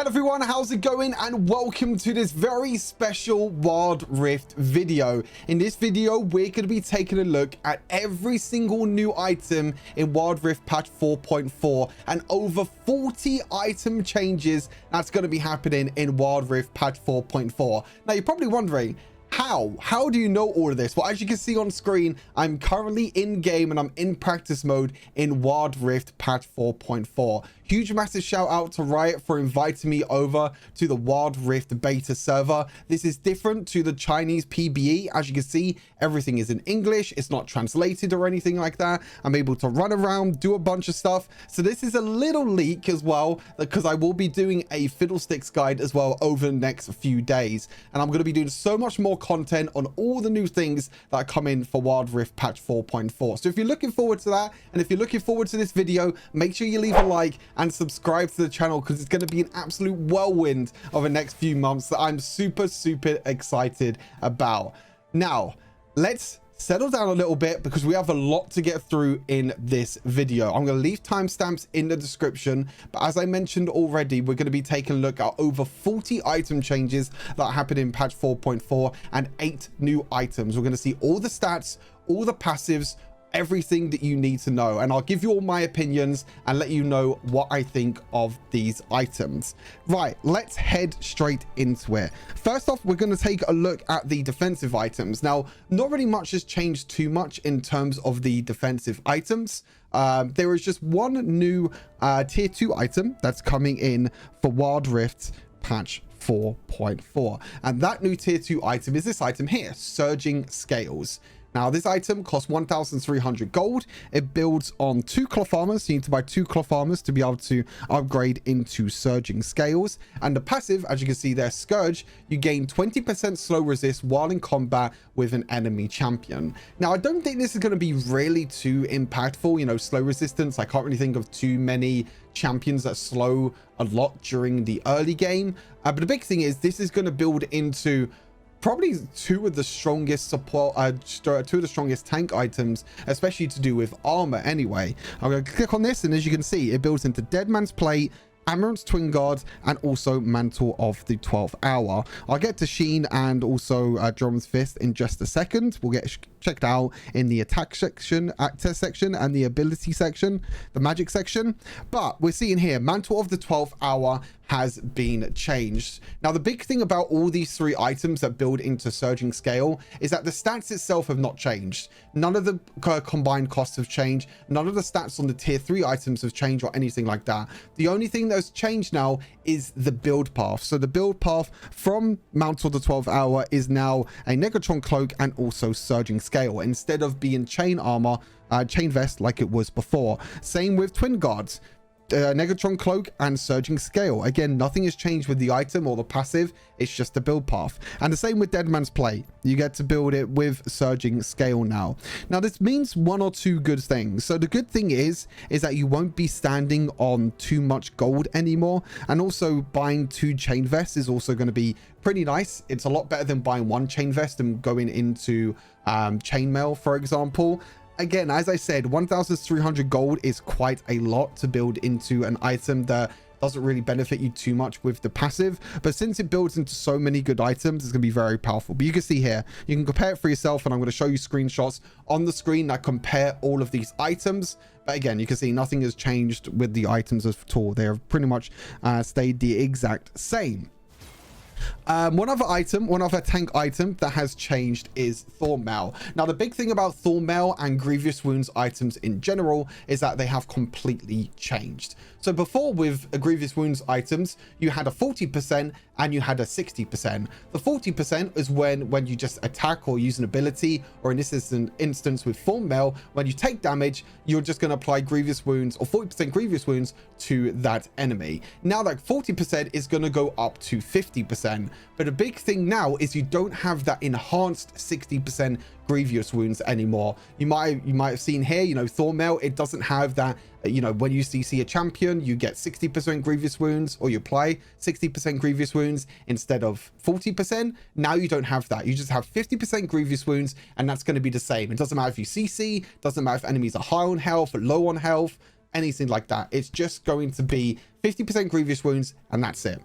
Hello everyone, how's it going? And welcome to this very special Wild Rift video. In this video, we're going to be taking a look at every single new item in Wild Rift patch 4.4 and over 40 item changes that's going to be happening in Wild Rift patch 4.4. Now, you're probably wondering, how do you know all of this? Well, as you can see on screen, I'm currently in game and I'm in practice mode in Wild Rift patch 4.4. Huge massive shout out to Riot for inviting me over to the Wild Rift beta server. This is different to the Chinese PBE. As you can see, everything is in English. It's not translated or anything like that. I'm able to run around, do a bunch of stuff. So this is a little leak as well, because I will be doing a Fiddlesticks guide as well over the next few days. And I'm going to be doing so much more content on all the new things that are coming for Wild Rift patch 4.4. So if you're looking forward to that, and if you're looking forward to this video, make sure you leave a like and subscribe to the channel, because it's going to be an absolute whirlwind of the next few months that I'm super excited about. Now, let's settle down a little bit because we have a lot to get through in this video. I'm going to leave timestamps in the description, but as I mentioned already, we're going to be taking a look at over 40 item changes that happened in patch 4.4 and 8 new items. We're going to see all the stats, all the passives, everything that you need to know, and I'll give you all my opinions and let you know what I think of these items. Right, let's head straight into it. First off, we're going to take a look at the defensive items. Now, not really much has changed too much in terms of the defensive items. There is just one new tier 2 item that's coming in for Wild Rift patch 4.4, and that new tier 2 item is this item here, Surging Scales. Now, this item costs 1,300 gold. It builds on 2 cloth armors. So you need to buy 2 cloth armors to be able to upgrade into Surging Scales. And the passive, as you can see there, Scourge, you gain 20% slow resist while in combat with an enemy champion. Now, I don't think this is going to be really too impactful. You know, slow resistance, I can't really think of too many champions that slow a lot during the early game. But the big thing is this is going to build into probably two of the strongest support, two of the strongest tank items, especially to do with armor anyway. I'm going to click on this, and as you can see, it builds into Dead Man's Plate, Amarant's Twin Guard, and also Mantle of the 12th Hour. I'll get to Sheen and also Drum's Fist in just a second. We'll get checked out in the attack section, test section, and the ability section, the magic section. But we're seeing here, Mantle of the 12th Hour has been changed. Now, the big thing about all these 3 items that build into Surging Scale is that the stats itself have not changed. None of the combined costs have changed. None of the stats on the tier 3 items have changed or anything like that. The only thing that's changed now is the build path. So the build path from Mantle of the 12th Hour is now a Negatron Cloak and also Surging Scale, instead of being chain armor, chain vest like it was before. Same with Twin Guards. Negatron Cloak and Surging Scale. Again, nothing has changed with the item or the passive. It's just the build path. And the same with Dead Man's Plate. You get to build it with Surging Scale now. Now, this means 1 or 2 good things. So the good thing is that you won't be standing on too much gold anymore. And also buying 2 chain vests is also going to be pretty nice. It's a lot better than buying 1 chain vest and going into chainmail, for example. Again, as I said, 1,300 gold is quite a lot to build into an item that doesn't really benefit you too much with the passive, but since it builds into so many good items, it's going to be very powerful. But you can see here, you can compare it for yourself, and I'm going to show you screenshots on the screen that compare all of these items. But again, you can see nothing has changed with the items at all. They have pretty much stayed the exact same. One other tank item that has changed is Thorn Mail. Now, the big thing about Thorn Mail and Grievous Wounds items in general is that they have completely changed. So before, with Grievous Wounds items, you had a 40% and you had a 60%. The 40% is when you just attack or use an ability, or in this instance with Thorn Mail, when you take damage, you're just going to apply Grievous Wounds or 40% Grievous Wounds to that enemy. Now that 40% is going to go up to 50%. But the big thing now is you don't have that enhanced 60% Grievous Wounds anymore. You might have seen here, you know, Thorn Mail, it doesn't have that, you know, when you CC a champion, you get 60% Grievous Wounds, or you apply 60% Grievous Wounds instead of 40%. Now you don't have that. You just have 50% Grievous Wounds, and that's going to be the same. It doesn't matter if you CC, doesn't matter if enemies are high on health or low on health. anything like that. It's just going to be 50% grievous wounds, and that's it.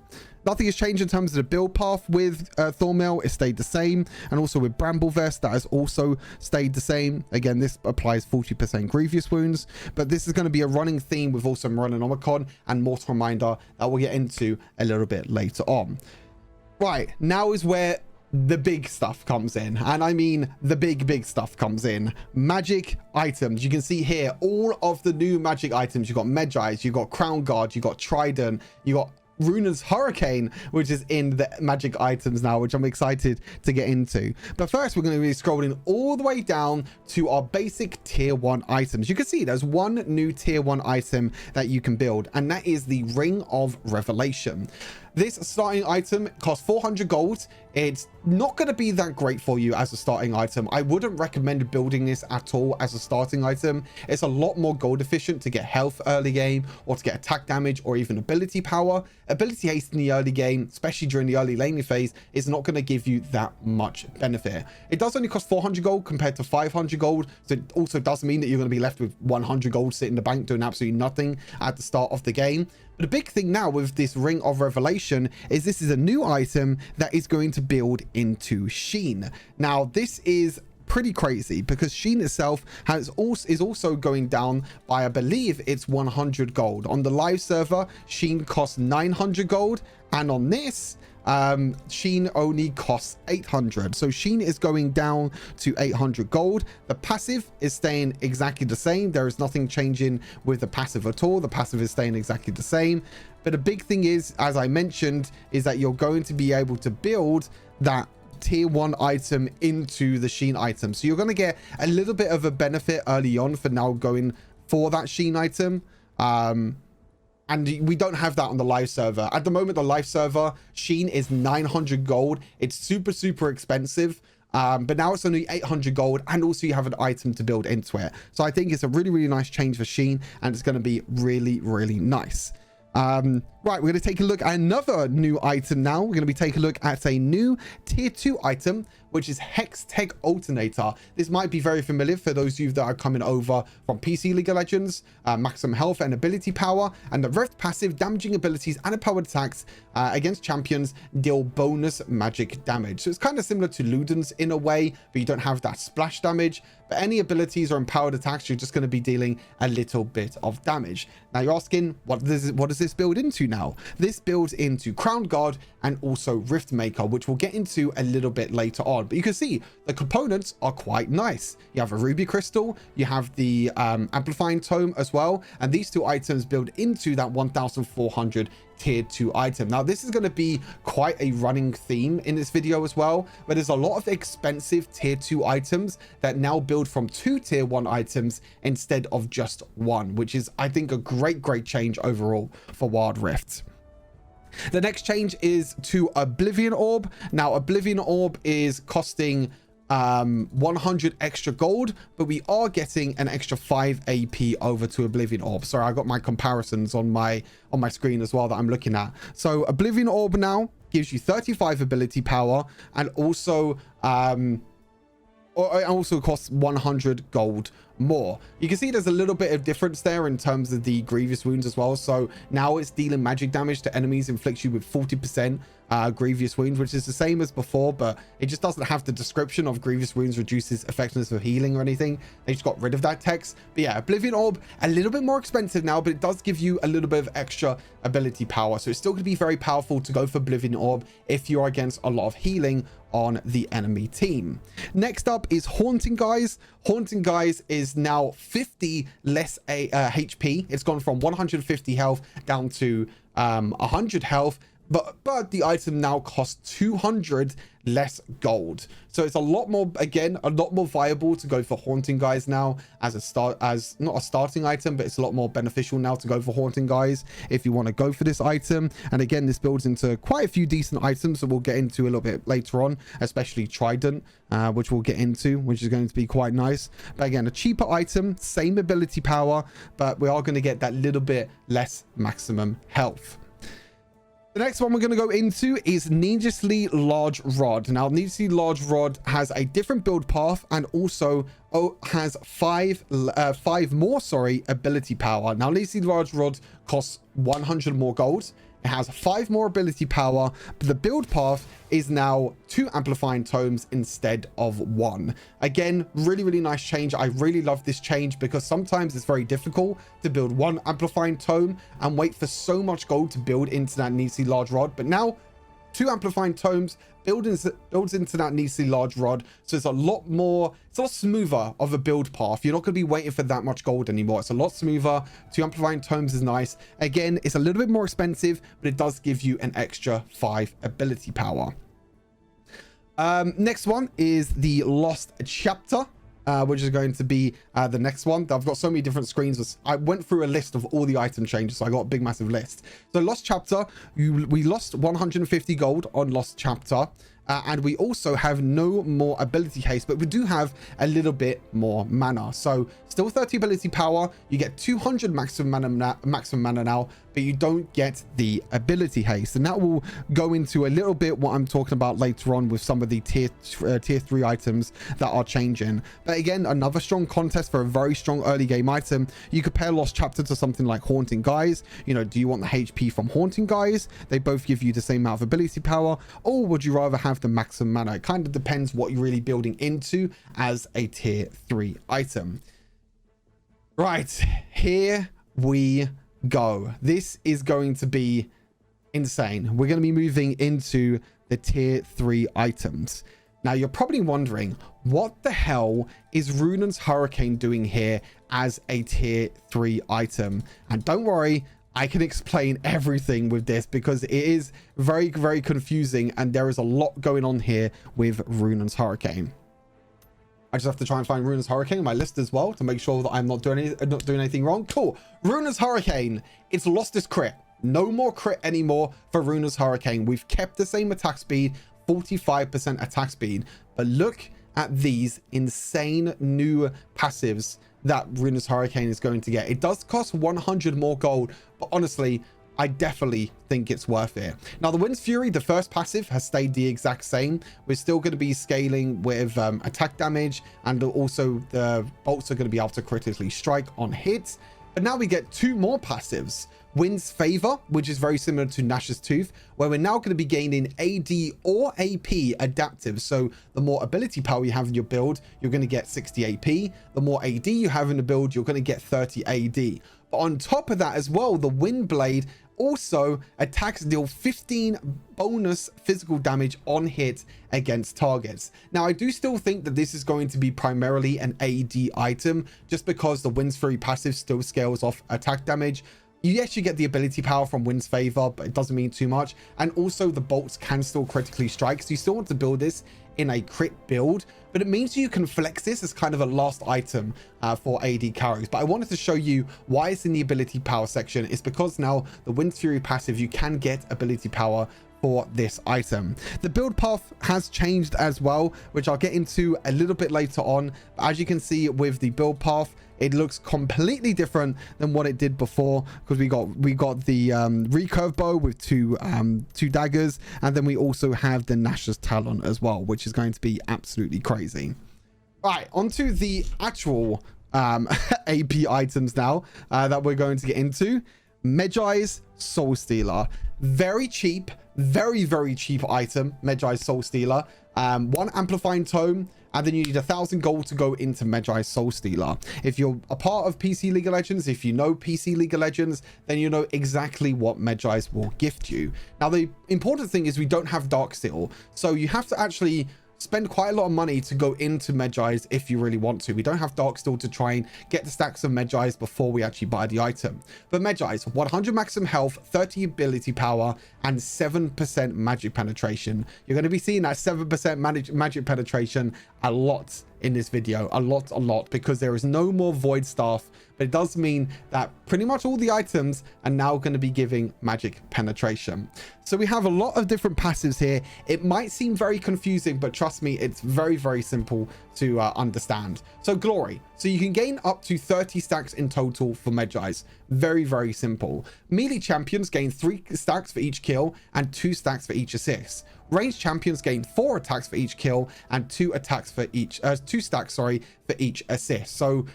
Nothing has changed in terms of the build path with Thornmail. It stayed the same, and also with Bramble Vest, that has also stayed the same. Again, this applies 40% grievous wounds, but this is going to be a running theme with also Morellonomicon and Mortal Reminder that we'll get into a little bit later on. Right, now is where the big stuff comes in, and I mean the big stuff comes in. Magic items. You can see here all of the new magic items. You've got Mejai, you've got Crown Guard, you've got Trident, you got Runa's Hurricane, which is in the magic items now, which I'm excited to get into. But first, we're going to be scrolling all the way down to our basic tier 1 items. You can see there's one new tier 1 item that you can build, and that is the Ring of Revelation. This starting item costs 400 gold. It's not going to be that great for you as a starting item. I wouldn't recommend building this at all as a starting item. It's a lot more gold efficient to get health early game, or to get attack damage, or even ability power. Ability haste in the early game, especially during the early laning phase, is not going to give you that much benefit. It does only cost 400 gold compared to 500 gold. So it also does mean that you're going to be left with 100 gold sitting in the bank doing absolutely nothing at the start of the game. But the big thing now with this Ring of Revelation is this is a new item that is going to build into Sheen. Now, this is pretty crazy because Sheen itself is also going down by, I believe it's 100 gold. On the live server, Sheen costs 900 gold, and on this, Sheen only costs 800. So Sheen is going down to 800 gold. The passive is staying exactly the same. There is nothing changing with the passive at all. The passive is staying exactly the same. But the big thing is, as I mentioned, is that you're going to be able to build that tier 1 item into the Sheen item. So you're going to get a little bit of a benefit early on for now going for that Sheen item. And we don't have that on the live server. At the moment, the live server, Sheen is 900 gold. It's super expensive. But now it's only 800 gold, and also you have an item to build into it. So I think it's a really nice change for Sheen, and it's going to be really nice. Right, we're going to take a look at another new item now. We're going to be taking a look at a new tier 2 item, which is Hextech Alternator. This might be very familiar for those of you that are coming over from PC League of Legends. Maximum health and ability power, and the Rift passive, damaging abilities and empowered attacks against champions deal bonus magic damage. So it's kind of similar to Luden's in a way, but you don't have that splash damage. But any abilities or empowered attacks, you're just going to be dealing a little bit of damage. Now you're asking, what does this build into now? This builds into Crown Guard and also Rift Maker, which we'll get into a little bit later on. But you can see the components are quite nice. You have a Ruby Crystal, you have the Amplifying Tome as well, and these two items build into that 1400 tier 2 item. Now this is going to be quite a running theme in this video as well, but there's a lot of expensive tier 2 items that now build from 2 tier 1 items instead of just 1, which is, I think, a great change overall for Wild Rift. The next change is to Oblivion Orb. Now Oblivion Orb is costing 100 extra gold, but we are getting an extra 5 AP over to Oblivion Orb. Sorry, I got my comparisons on my screen as well that I'm looking at. So Oblivion Orb now gives you 35 ability power, and also it also costs 100 gold more. You can see there's a little bit of difference there in terms of the grievous wounds as well. So now it's dealing magic damage to enemies, inflicts you with 40% grievous wounds, which is the same as before, but it just doesn't have the description of grievous wounds reduces effectiveness of healing or anything. They just got rid of that text. But yeah, Oblivion Orb, a little bit more expensive now, but it does give you a little bit of extra ability power. So it's still going to be very powerful to go for Oblivion Orb if you're against a lot of healing on the enemy team. Next up is Haunting Guise. Haunting Guise is now 50 less HP. It's gone from 150 health down to 100 health, but the item now costs 200 less gold. So it's a lot more, again, a lot more viable to go for Haunting Guise now as not a starting item, but it's a lot more beneficial now to go for Haunting Guise if you want to go for this item. And again, this builds into quite a few decent items that we'll get into a little bit later on, especially Trident, which we'll get into, which is going to be quite nice. But again, a cheaper item, same ability power, but we are going to get that little bit less maximum health. The next one we're going to go into is Needlessly Large Rod. Now, Needlessly Large Rod has a different build path and also has five more ability power. Now, Needlessly Large Rod costs 100 more gold. It has 5 more ability power, but the build path is now 2 amplifying tomes instead of 1. Again, really, really nice change. I really love this change because sometimes it's very difficult to build 1 amplifying tome and wait for so much gold to build into that Needlessly Large Rod. But now 2 amplifying tomes builds into that Needlessly Large Rod, so it's a lot smoother of a build path. You're not going to be waiting for that much gold anymore. It's a lot smoother. 2 amplifying tomes is nice. Again, it's a little bit more expensive, but it does give you an extra 5 ability power. Next one is the Lost Chapter, which is going to be the next one. I've got so many different screens. I went through a list of all the item changes, so I got a big massive list. So Lost Chapter, we lost 150 gold on Lost Chapter, and we also have no more ability haste, but we do have a little bit more mana. So still 30 ability power, you get 200 maximum mana now, but you don't get the ability haste, and that will go into a little bit what I'm talking about later on with some of the tier 3 items that are changing. But again, another strong contest for a very strong early game item. You could pair Lost Chapter to something like Haunting Guys. You know, do you want the HP from Haunting Guys? They both give you the same amount of ability power, or would you rather have the maximum mana? It kind of depends what you're really building into as a tier 3 item. Right, here we go. This is going to be insane. We're going to be moving into the tier 3 items. Now, you're probably wondering, what the hell is Runan's Hurricane doing here as a tier 3 item? And don't worry, I can explain everything with this because it is very, very confusing, and there is a lot going on here with Runan's Hurricane. I just have to try and find Runan's Hurricane in my list as well to make sure that I'm not doing anything wrong. Cool. Runan's Hurricane. It's lost its crit. No more crit anymore for Runan's Hurricane. We've kept the same attack speed, 45% attack speed. But look at these insane new passives that Runan's Hurricane is going to get. It does cost 100 more gold, but honestly, I definitely think it's worth it. Now, the Wind's Fury, the first passive, has stayed the exact same. We're still going to be scaling with attack damage, and also the bolts are going to be able to critically strike on hits. But now we get 2 more passives. Wind's Favor, which is very similar to Nash's Tooth, where we're now going to be gaining AD or AP adaptive. So the more ability power you have in your build, you're going to get 60 AP. The more AD you have in the build, you're going to get 30 AD. But on top of that as well, the Wind Blade also attacks deal 15 bonus physical damage on hit against targets. Now, I do still think that this is going to be primarily an AD item, just because the Wind's Fury passive still scales off attack damage. You actually get the ability power from Wind's Favor, but it doesn't mean too much. And also the bolts can still critically strike, so you still want to build this in a crit build, but it means you can flex this as kind of a last item for AD carries. But I wanted to show you why it's in the ability power section. It's because now the Wind's Fury passive, you can get ability power for this item. The build path has changed as well, which I'll get into a little bit later on. But as you can see with the build path, it looks completely different than what it did before, because we got the recurve bow with two daggers, and then we also have the Nash's Talon as well, which is going to be absolutely crazy. Right, onto the actual AP items now that we're going to get into. Mejai's Soulstealer. Very cheap, very, very cheap item, Mejai's Soulstealer. 1 amplifying tome, and then you need 1,000 gold to go into Mejai's Soulstealer. If you're a part of PC League of Legends, if you know PC League of Legends, then you know exactly what Mejai's will gift you. Now, the important thing is we don't have Darksteel, so you have to actually spend quite a lot of money to go into Mejai's if you really want to. We don't have Darksteel to try and get the stacks of Mejai's before we actually buy the item. But Mejai's, 100 maximum health, 30 ability power, and 7% magic penetration. You're going to be seeing that 7% magic penetration a lot in this video, a lot, because there is no more void staff. But it does mean that pretty much all the items are now going to be giving magic penetration. So we have a lot of different passives here. It might seem very confusing, but trust me, it's very simple to understand. So glory. So you can gain up to 30 stacks in total for Mejai's. Very simple. Melee champions gain 3 stacks for each kill and 2 stacks for each assist. Ranged champions gain 4 attacks for each kill and 2 attacks for each 2 stacks, sorry, for each assist. So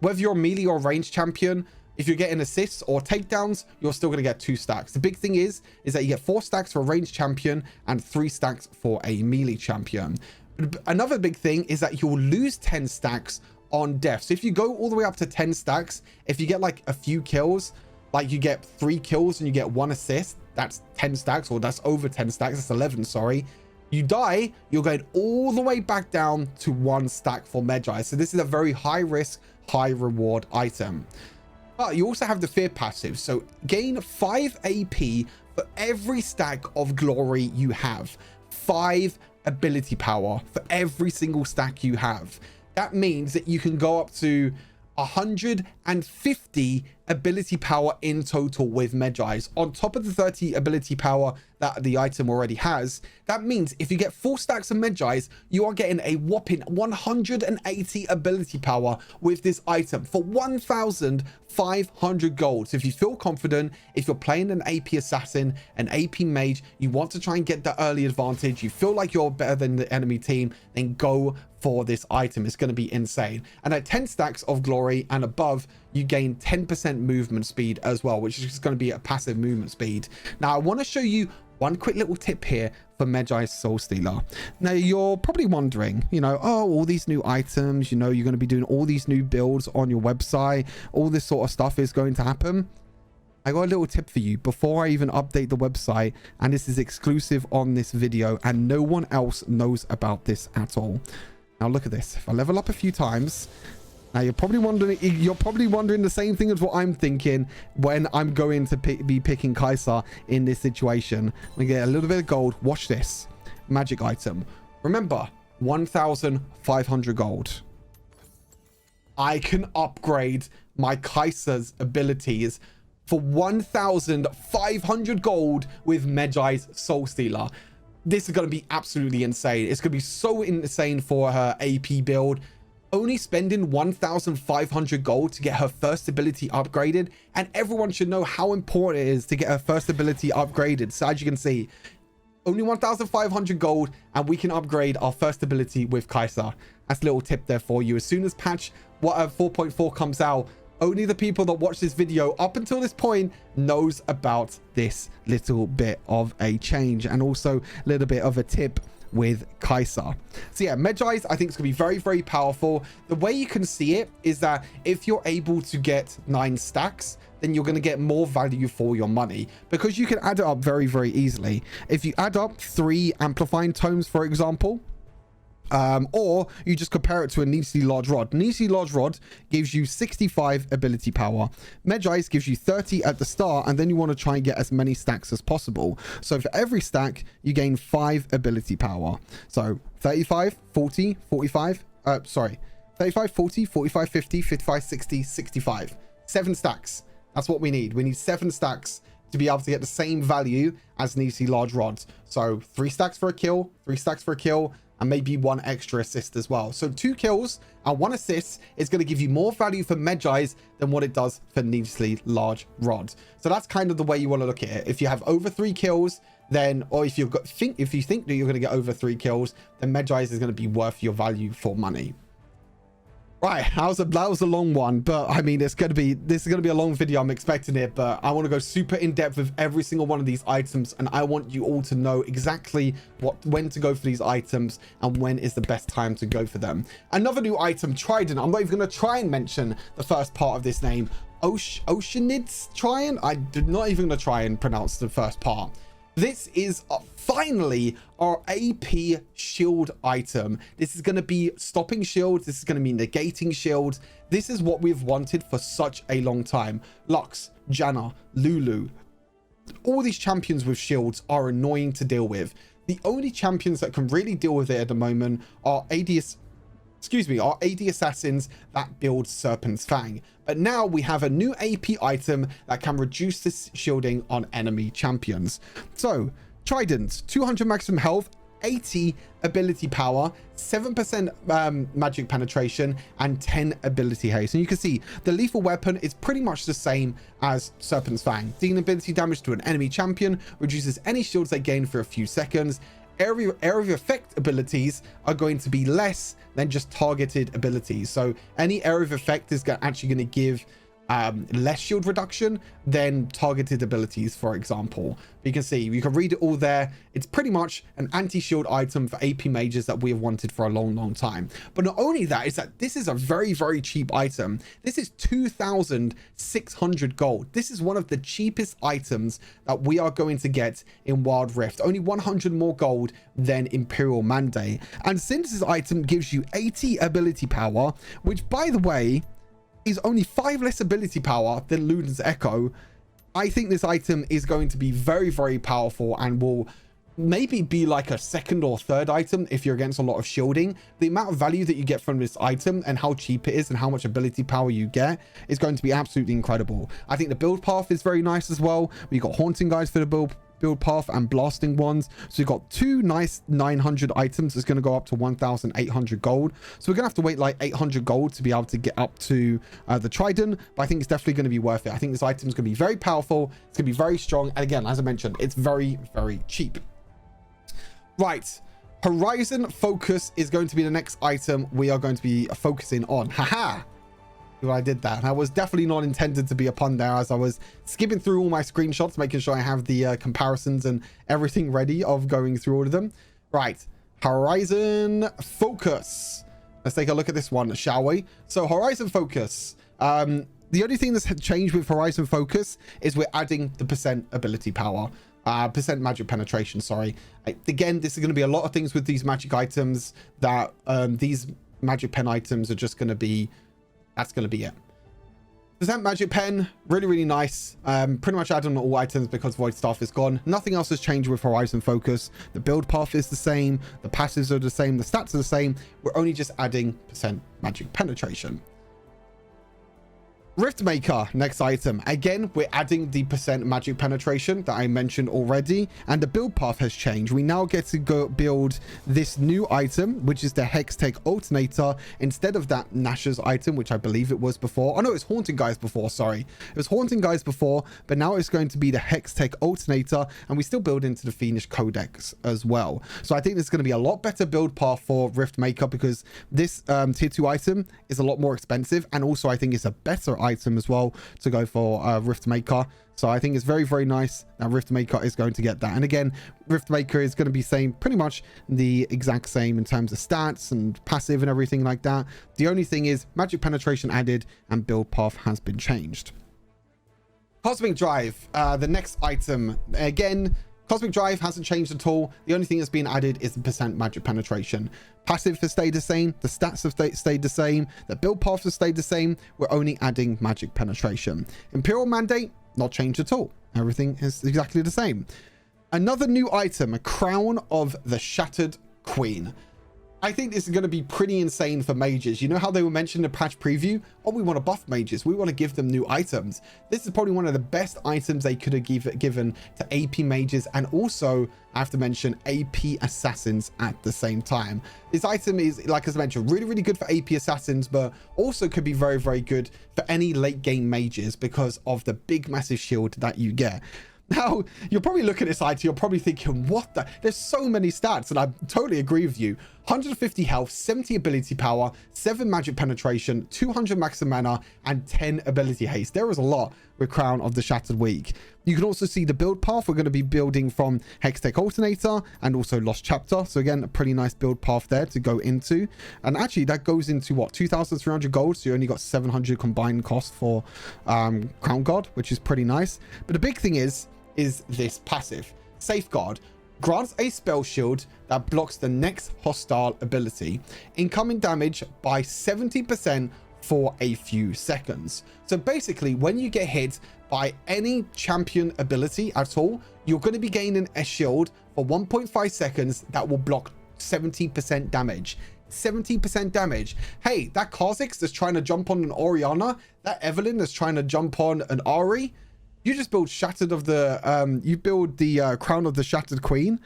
whether you're a melee or ranged champion, if you're getting assists or takedowns, you're still going to get 2 stacks. The big thing is that you get 4 stacks for a ranged champion and 3 stacks for a melee champion. Another big thing is that you'll lose 10 stacks on death. So if you go all the way up to 10 stacks, if you get like a few kills, like you get 3 kills and you get 1 assist, that's 10 stacks, or that's over 10 stacks, that's 11, sorry. You die, you're going all the way back down to 1 stack for Mejai. So this is a very high risk, high reward item. But you also have the fear passive. So gain 5 AP for every stack of glory you have. 5 ability power for every single stack you have. That means that you can go up to 150 ability power in total with Mejai's on top of the 30 ability power that the item already has. That means if you get 4 stacks of Mejai's, you are getting a whopping 180 ability power with this item for 1,500 gold. So if you feel confident, if you're playing an AP assassin, an AP mage, you want to try and get the early advantage, you feel like you're better than the enemy team, then go for this item. It's going to be insane. And at 10 stacks of glory and above, you gain 10% movement speed as well, which is going to be a passive movement speed. Now I want to show you one quick little tip here for Mejai's Soulstealer. Now you're probably wondering, you know, oh, all these new items, you know, you're going to be doing all these new builds on your website, all this sort of stuff is going to happen. I got a little tip for you before I even update the website, and this is exclusive on this video and no one else knows about this at all. Now look at this. If I level up a few times, now you're probably wondering the same thing as what I'm thinking when I'm going to be picking Kai'Sa in this situation. We get a little bit of gold. Watch this. Magic item. Remember, 1,500 gold. I can upgrade my Kai'Sa's abilities for 1,500 gold with Mejai's Soulstealer. This is going to be absolutely insane. It's going to be so insane for her AP build. Only spending 1,500 gold to get her first ability upgraded, and everyone should know how important it is to get her first ability upgraded. So as you can see, only 1,500 gold and we can upgrade our first ability with Kai'Sa. That's a little tip there for you. As soon as patch 4.4 comes out, only the people that watch this video up until this point knows about this little bit of a change, and also a little bit of a tip with Kai'Sa. So yeah, Mejai's I think it's gonna be very powerful. The way you can see it is that if you're able to get 9 stacks, then you're going to get more value for your money, because you can add it up very easily. If you add up 3 amplifying tomes, for example, or you just compare it to a needlessly large rod. Needlessly large rod gives you 65 ability power. Mejai's gives you 30 at the start, and then you want to try and get as many stacks as possible. So for every stack, you gain 5 ability power. So 35, 40, 45, 35, 40, 45, 50, 55, 60, 65. 7 stacks. That's what we need. We need 7 stacks to be able to get the same value as needlessly large rods. So 3 stacks for a kill, 3 stacks for a kill, and maybe 1 extra assist as well. So 2 kills and 1 assist is going to give you more value for Mejai's than what it does for needlessly large rod. So that's kind of the way you want to look at it. If you have over 3 kills, then, or if you think that you're going to get over 3 kills, then Mejai's is going to be worth your value for money. Right, that was a long one, but I mean, this is going to be a long video. I'm expecting it, but I want to go super in depth with every single one of these items, and I want you all to know exactly when to go for these items and when is the best time to go for them. Another new item, Trident. I'm not even going to try and mention the first part of this name. Oceanid's Trident. I'm not even going to try and pronounce the first part. This is finally our AP shield item. This is going to be stopping shields. This is going to be negating shields. This is what we've wanted for such a long time. Lux, Janna, Lulu, all these champions with shields are annoying to deal with. The only champions that can really deal with it at the moment are ADS excuse me, are AD assassins that build Serpent's Fang. But now we have a new AP item that can reduce this shielding on enemy champions. So Trident, 200 maximum health, 80 ability power, 7% magic penetration, and 10 ability haste. And you can see the lethal weapon is pretty much the same as Serpent's Fang. Dealing ability damage to an enemy champion, reduces any shields they gain for a few seconds. Area of effect abilities are going to be less than just targeted abilities. So any area of effect is actually going to give less shield reduction than targeted abilities, for example. You can see, you can read it all there. It's pretty much an anti-shield item for AP mages that we have wanted for a long time. But not only that, is that this is a very cheap item. This is 2,600 gold. This is one of the cheapest items that we are going to get in Wild Rift. Only 100 more gold than Imperial Mandate. And since this item gives you 80 ability power, which by the way is only 5 less ability power than Luden's Echo, I think this item is going to be very powerful and will maybe be like a second or third item if you're against a lot of shielding. The amount of value that you get from this item and how cheap it is and how much ability power you get is going to be absolutely incredible. I think the build path is very nice as well. We got Haunting Guys for the build path and blasting ones. So we've got 2 nice 900 items. It's going to go up to 1,800 gold. So we're going to have to wait like 800 gold to be able to get up to the Trident, but I think it's definitely going to be worth it. I think this item is going to be very powerful. It's going to be very strong. And again, as I mentioned, it's very cheap. Right. Horizon Focus is going to be the next item we are going to be focusing on. Haha. I did that. I was definitely not intended to be a pun there, as I was skipping through all my screenshots, making sure I have the comparisons and everything ready of going through all of them. Right. Horizon Focus. Let's take a look at this one, shall we? So Horizon Focus. The only thing that's changed with Horizon Focus is we're adding the percent ability power. Percent magic penetration, sorry. Again, this is going to be a lot of things with these magic items that these magic pen items are just going to be, that's going to be it. Percent magic pen, really nice. Pretty much add on all items because Void Staff is gone. Nothing else has changed with Horizon Focus. The build path is the same, the passives are the same, the stats are the same. We're only just adding percent magic penetration. Riftmaker, next item. Again, we're adding the percent magic penetration that I mentioned already, and the build path has changed. We now get to go build this new item, which is the Hextech Alternator, instead of that Nash's item, which I believe it was before. Oh no, it's Haunting Guys before, sorry. It was Haunting Guys before, but now it's going to be the Hextech Alternator, and we still build into the Fiendish Codex as well. So I think there's going to be a lot better build path for Riftmaker, because this tier 2 item is a lot more expensive, and also I think it's a better item as well to go for Riftmaker. So I think it's very nice that Riftmaker is going to get that. And again, Riftmaker is going to be saying pretty much the exact same in terms of stats and passive and everything like that. The only thing is magic penetration added and build path has been changed. Cosmic Drive, the next item. Again, Cosmic Drive hasn't changed at all. The only thing that's been added is the percent magic penetration. Passive has stayed the same. The stats have stayed the same. The build path has stayed the same. We're only adding magic penetration. Imperial Mandate, not changed at all. Everything is exactly the same. Another new item, a Crown of the Shattered Queen. I think this is going to be pretty insane for mages. You know how they were mentioned in the patch preview? Oh, we want to buff mages. We want to give them new items. This is probably one of the best items they could have given to AP mages, and also, I have to mention, AP assassins at the same time. This item is, like I mentioned, really good for AP assassins, but also could be very good for any late game mages because of the big massive shield that you get. Now, you'll probably look at this item, you're probably thinking, what the? There's so many stats, and I totally agree with you. 150 health, 70 ability power, 7 magic penetration, 200 maximum mana, and 10 ability haste. There is a lot with Crown of the Shattered Weak. You can also see the build path. We're going to be building from Hextech Alternator and also Lost Chapter. So again, a pretty nice build path there to go into. And actually, that goes into what? 2,300 gold. So you only got 700 combined cost for Crown Guard, which is pretty nice. But the big thing is this passive. Safeguard grants a spell shield that blocks the next hostile ability. Incoming damage by 70% for a few seconds. So basically, when you get hit by any champion ability at all, you're going to be gaining a shield for 1.5 seconds that will block 70% damage. 70% damage. Hey, that Kha'Zix that's trying to jump on an Orianna, that Evelyn that's trying to jump on an Ari, you just build Shattered of the, you build the Crown of the Shattered Queen,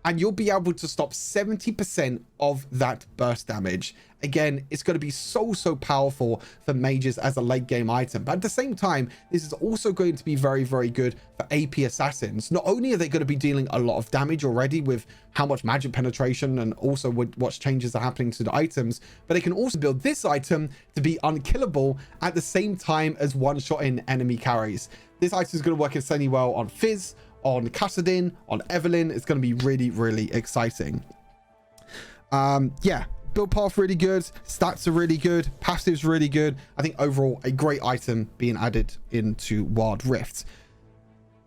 and you'll be able to stop 70% of that burst damage. Again, it's going to be so powerful for mages as a late game item. But at the same time, this is also going to be very, very good for AP assassins. Not only are they going to be dealing a lot of damage already with how much magic penetration and also what changes are happening to the items, but they can also build this item to be unkillable at the same time as one-shotting enemy carries. This item is going to work insanely well on Fizz, on Kassadin, on Evelyn. It's going to be really, really exciting. Yeah, build path really good, stats are really good, passives really good. I think overall a great item being added into Wild Rift.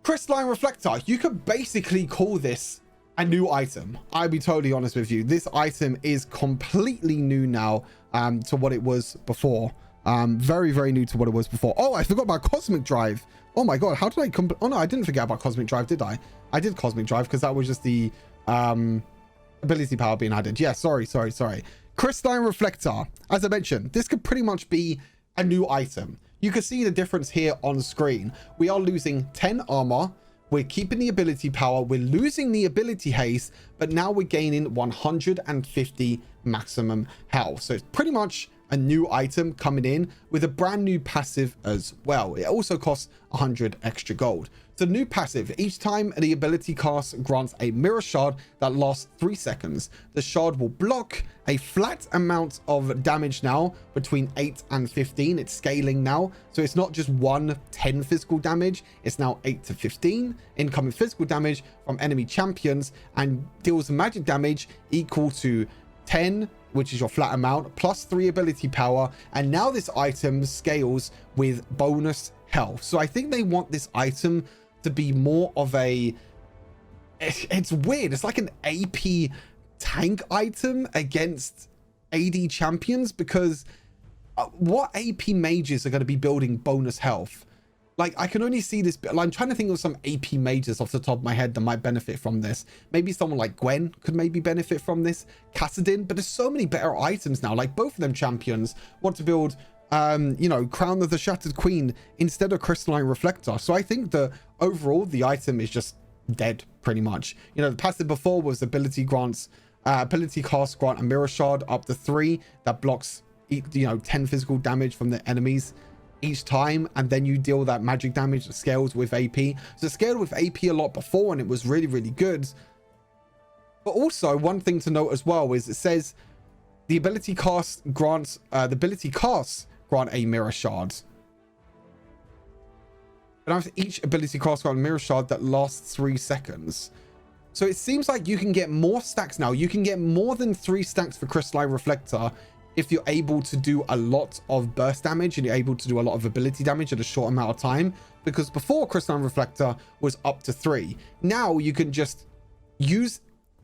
Crystalline Reflector, you could basically call this a new item. I'll be totally honest with you, this item is completely new now to what it was before. Very, very new to what it was before. Oh, I forgot about Cosmic Drive. Oh my god, how did I oh no, I didn't forget about Cosmic Drive, did I? I did Cosmic Drive because that was just the ability power being added. Yeah, sorry. Crystalline Reflector, as I mentioned, this could pretty much be a new item. You can see the difference here on screen. We are losing 10 armor, we're keeping the ability power, we're losing the ability haste, but now we're gaining 150 maximum health. So it's pretty much a new item coming in with a brand new passive as well. It also costs 100 extra gold. So new passive, each time the ability cast grants a mirror shard that lasts 3 seconds. The shard will block a flat amount of damage now between 8 and 15. It's scaling now, so it's not just 10 physical damage, it's now 8 to 15 incoming physical damage from enemy champions, and deals magic damage equal to 10, which is your flat amount, plus 3 ability power. And now this item scales with bonus health. So I think they want this item to be more of a, it's weird, it's like an AP tank item against AD champions, because what AP mages are going to be building bonus health? Like, I can only see this, I'm trying to think of some AP mages off the top of my head that might benefit from this. Maybe someone like Gwen could maybe benefit from this, Kassadin, but there's so many better items now. Like, both of them champions want to build, you know, Crown of the Shattered Queen instead of Crystalline Reflector. So I think that overall the item is just dead pretty much. You know, the passive before was ability grants, ability cast grant a mirror shard up to 3 that blocks, you know, 10 physical damage from the enemies each time, and then you deal that magic damage that scales with AP. So it scaled with AP a lot before and it was really, really good. But also one thing to note as well is it says the ability cast grants grant a mirror shard. But after each ability cast grant a mirror shard that lasts 3 seconds. So it seems like you can get more stacks now. You can get more than 3 stacks for Crystalline Reflector if you're able to do a lot of burst damage and you're able to do a lot of ability damage in a short amount of time. Because before, Crystalline Reflector was up to 3. Now you can just use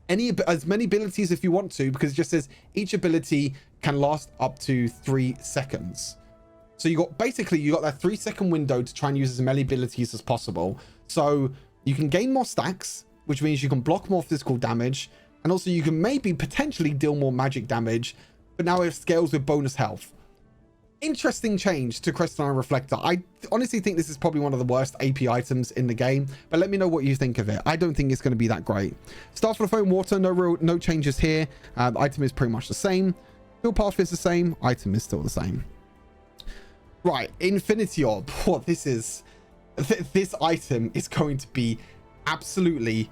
as many abilities if you want to, because it just says each ability can last up to 3 seconds. So you got that 3-second window to try and use as many abilities as possible. So you can gain more stacks, which means you can block more physical damage, and also you can maybe potentially deal more magic damage, but now it scales with bonus health. Interesting change to Crystalline Reflector. I honestly think this is probably one of the worst AP items in the game, but let me know what you think of it. I don't think it's going to be that great. Start for the Foam Water, no changes here. The item is pretty much the same. Build path is the same. Item is still the same. Right, Infinity Orb. What this is, this item is going to be absolutely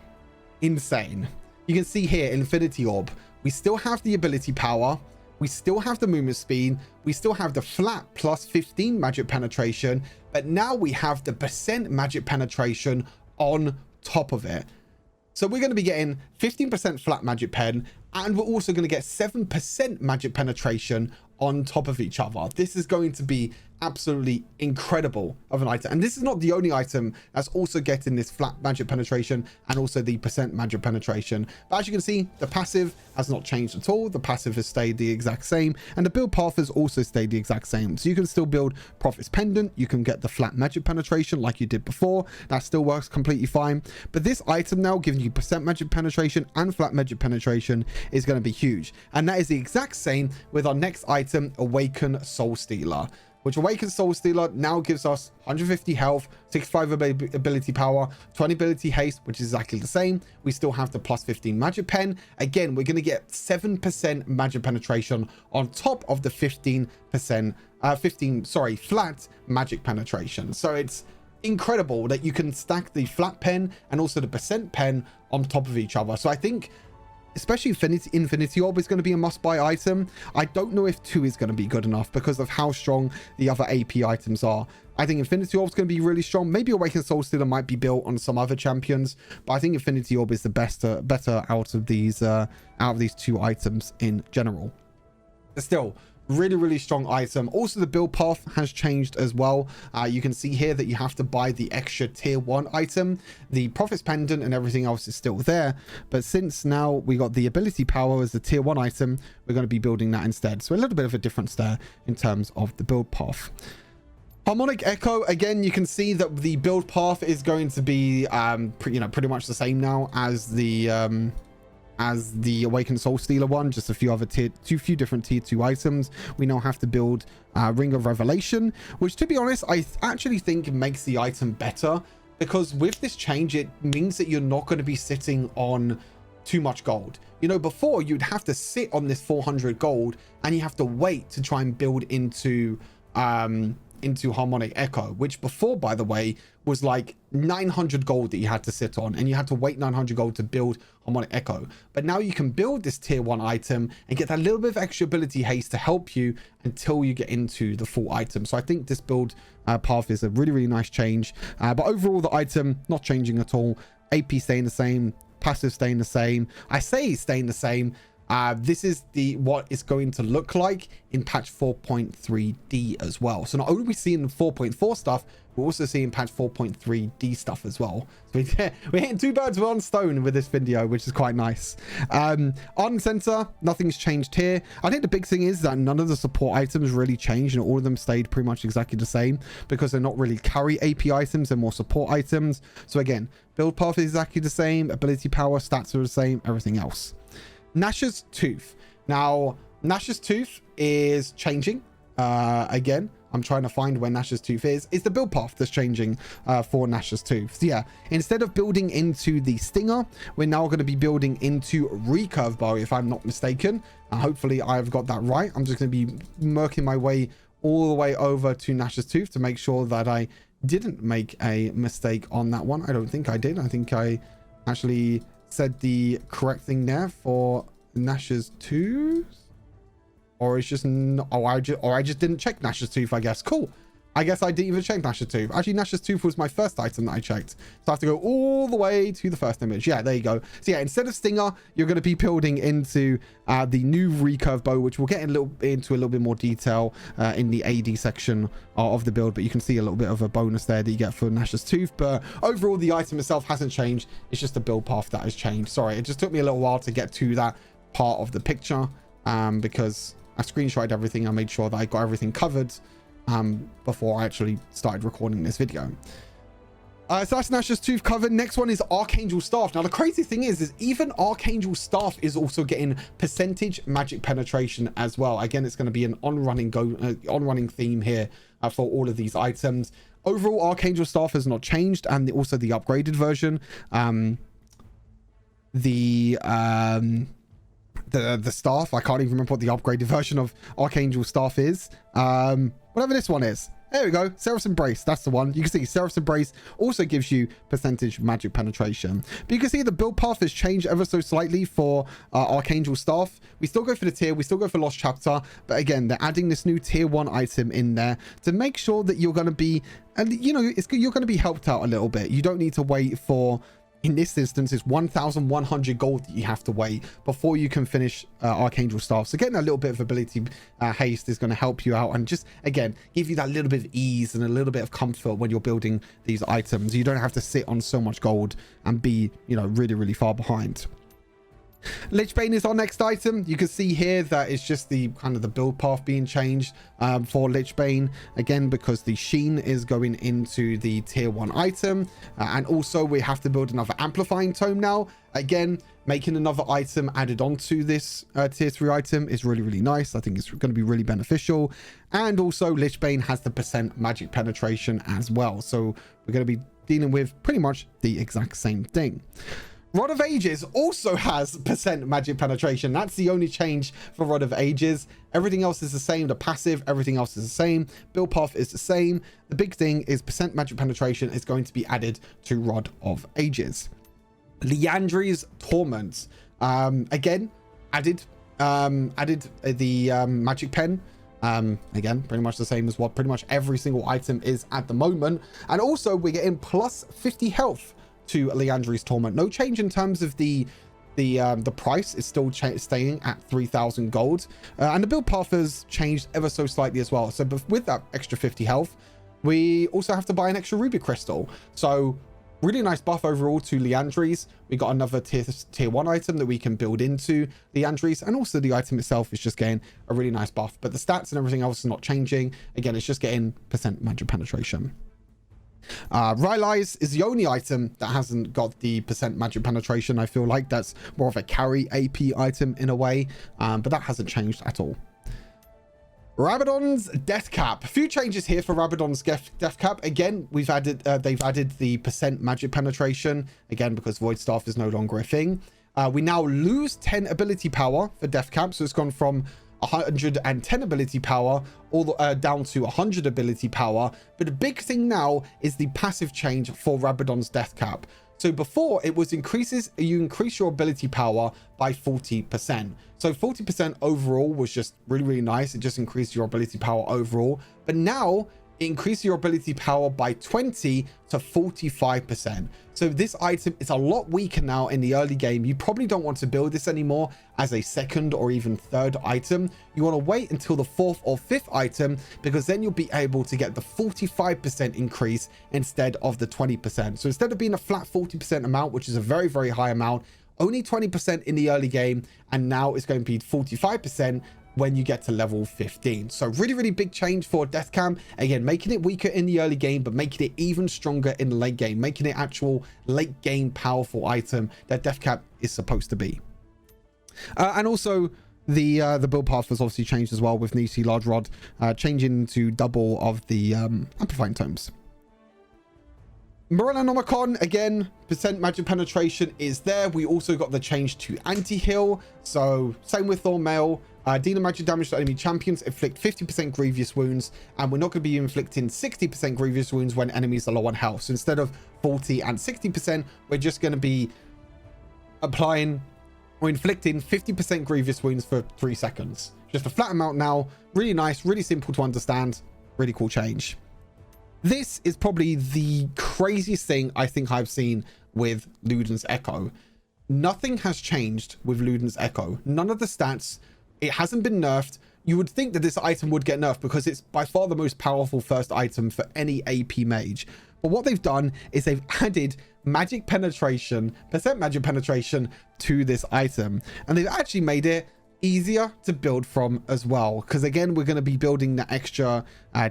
insane. You can see here, Infinity Orb. We still have the ability power. We still have the movement speed. We still have the flat plus 15 magic penetration, but now we have the percent magic penetration on top of it. So we're going to be getting 15% flat magic pen, and we're also going to get 7% magic penetration on top of each other. This is going to be absolutely incredible of an item. And this is not the only item that's also getting this flat magic penetration and also the percent magic penetration. But as you can see, the passive has not changed at all. The passive has stayed the exact same, and the build path has also stayed the exact same. So you can still build Prophet's Pendant, you can get the flat magic penetration like you did before. That still works completely fine. But this item now giving you percent magic penetration and flat magic penetration is going to be huge. And that is the exact same with our next item, Awaken Soulstealer, which Awaken Soulstealer now gives us 150 health, 65 ability power, 20 ability haste, which is exactly the same. We still have the plus 15 magic pen. Again, we're going to get 7% magic penetration on top of the 15%, flat magic penetration. So it's incredible that you can stack the flat pen and also the percent pen on top of each other. So I think especially Infinity Orb is going to be a must-buy item. I don't know if 2 is going to be good enough because of how strong the other AP items are. I think Infinity Orb is going to be really strong. Maybe Awakened Soulstealer might be built on some other champions, but I think Infinity Orb is the better out of these 2 items in general. But still, really strong item. Also, the build path has changed as well. You can see here that you have to buy the extra tier 1 item. The Prophet's Pendant and everything else is still there, but since now we got the ability power as the tier 1 item, we're going to be building that instead. So a little bit of a difference there in terms of the build path. Harmonic Echo, again, you can see that the build path is going to be pretty much the same now as the Awakened Soulstealer one, just a few other few different tier 2 items. We now have to build Ring of Revelation, which, to be honest, I actually think makes the item better, because with this change, it means that you're not going to be sitting on too much gold. You know, before you'd have to sit on this 400 gold and you have to wait to try and build into Harmonic Echo, which before, by the way, was like 900 gold that you had to sit on, and you had to wait 900 gold to build Harmonic Echo. But now you can build this tier 1 item and get that little bit of extra ability haste to help you until you get into the full item. So I think this build path is a really nice change, but overall the item not changing at all. AP staying the same, passive staying the same. I say staying the same. This is what it's going to look like in patch 4.3D as well. So not only are we seeing 4.4 stuff, we're also seeing patch 4.3D stuff as well. So we're hitting 2 birds with 1 stone with this video, which is quite nice. Ardent Center, nothing's changed here. I think the big thing is that none of the support items really changed, and all of them stayed pretty much exactly the same, because they're not really carry AP items, they're more support items. So again, build path is exactly the same, ability power, stats are the same, everything else. Nash's Tooth. Now, Nash's Tooth is changing. Again, I'm trying to find where Nash's Tooth is. It's the build path that's changing for Nash's Tooth. So yeah, instead of building into the Stinger, we're now going to be building into Recurve Bow, if I'm not mistaken. Hopefully, I've got that right. I'm just going to be working my way all the way over to Nash's Tooth to make sure that I didn't make a mistake on that one. I don't think I did. I think I actually said the correct thing there for Nash's Tooth, or it's just I just didn't check Nash's Tooth, I guess. Cool. I guess I didn't even check Nash's Tooth. Actually, Nash's Tooth was my first item that I checked, so I have to go all the way to the first image. Yeah, there you go. So yeah, instead of Stinger, you're going to be building into the new Recurve Bow, which we'll get into a little bit more detail in the AD section of the build, but you can see a little bit of a bonus there that you get for Nash's Tooth. But overall, the item itself hasn't changed. It's just the build path that has changed. Sorry, it just took me a little while to get to that part of the picture, because I screenshotted everything. I made sure that I got everything covered before I actually started recording this video. So that's Nash's Tooth covered. Next one is Archangel Staff. Now the crazy thing is even Archangel Staff is also getting percentage magic penetration as well. Again, it's going to be an on-running theme here for all of these items. Overall, Archangel Staff has not changed, and also the upgraded version. The staff, I can't even remember what the upgraded version of Archangel Staff is. Whatever this one is. There we go. Seraph's Embrace. That's the one. You can see Seraph's Embrace also gives you percentage magic penetration. But you can see the build path has changed ever so slightly for Archangel Staff. We still go for the tier. We still go for Lost Chapter. But again, they're adding this new tier 1 item in there to make sure that you're going to be, and you know, you're going to be helped out a little bit. You don't need to wait for In this instance, it's 1,100 gold that you have to wait before you can finish Archangel Staff. So getting a little bit of ability haste is going to help you out and just, again, give you that little bit of ease and a little bit of comfort when you're building these items. You don't have to sit on so much gold and be, you know, really, really far behind. Lichbane is our next item. You can see here that it's just the kind of the build path being changed for Lichbane, again because the sheen is going into the tier 1 item, and also we have to build another amplifying tome now. Again, making another item added onto this tier 3 item is really, really nice. I think it's going to be really beneficial. And also Lichbane has the % magic penetration as well, so we're going to be dealing with pretty much the exact same thing. Rod of Ages also has % magic penetration. That's the only change for Rod of Ages. Everything else is the same. The passive, everything else is the same. Build path is the same. The big thing is % magic penetration is going to be added to Rod of Ages. Liandry's Torment. Again, added the magic pen. Again, pretty much the same as what pretty much every single item is at the moment. And also we're getting plus 50 health to Liandry's Torment. No change in terms of the price. Is still staying at 3,000 gold, and the build path has changed ever so slightly as well. So with that extra 50 health, we also have to buy an extra ruby crystal. So really nice buff overall to Liandry's. We got another tier 1 item that we can build into Liandry's, and also the item itself is just getting a really nice buff, but the stats and everything else is not changing. Again, it's just getting % magic penetration. Rylai's is the only item that hasn't got the % magic penetration. I feel like that's more of a carry AP item in a way, but that hasn't changed at all. Rabadon's death cap. A few changes here for Rabadon's death cap. Again, they've added the % magic penetration, again because Void Staff is no longer a thing. We now lose 10 ability power for death cap, so it's gone from 110 ability power all down to 100 ability power. But the big thing now is the passive change for Rabadon's death cap. So before it was you increase your ability power by 40%. So 40% overall was just really, really nice. It just increased your ability power overall. But now it increased your ability power by 20 to 45%. So this item is a lot weaker now in the early game. You probably don't want to build this anymore as a second or even third item. You want to wait until the 4th or 5th item, because then you'll be able to get the 45% increase instead of the 20%. So instead of being a flat 40% amount, which is a very, very high amount, only 20% in the early game, and now it's going to be 45% when you get to level 15. So really, really big change for death cam. Again, making it weaker in the early game, but making it even stronger in the late game, making it actual late game powerful item that death cap is supposed to be. And also the build path was obviously changed as well, with Nisi Large Rod changing to double of the amplifying tomes. Morellonomicon, again, % magic penetration is there. We also got the change to anti-heal. So same with Thornmail. Dealing magic damage to enemy champions, inflict 50% grievous wounds, and we're not going to be inflicting 60% grievous wounds when enemies are low on health. So instead of 40 and 60%, we're just going to be applying or inflicting 50% grievous wounds for 3 seconds. Just a flat amount now. Really nice, really simple to understand. Really cool change. This is probably the craziest thing I think I've seen with Luden's Echo. Nothing has changed with Luden's Echo. None of the stats. It hasn't been nerfed. You would think that this item would get nerfed because it's by far the most powerful first item for any AP mage. But what they've done is they've added magic penetration, % magic penetration to this item. And they've actually made it easier to build from as well, because again we're going to be building the extra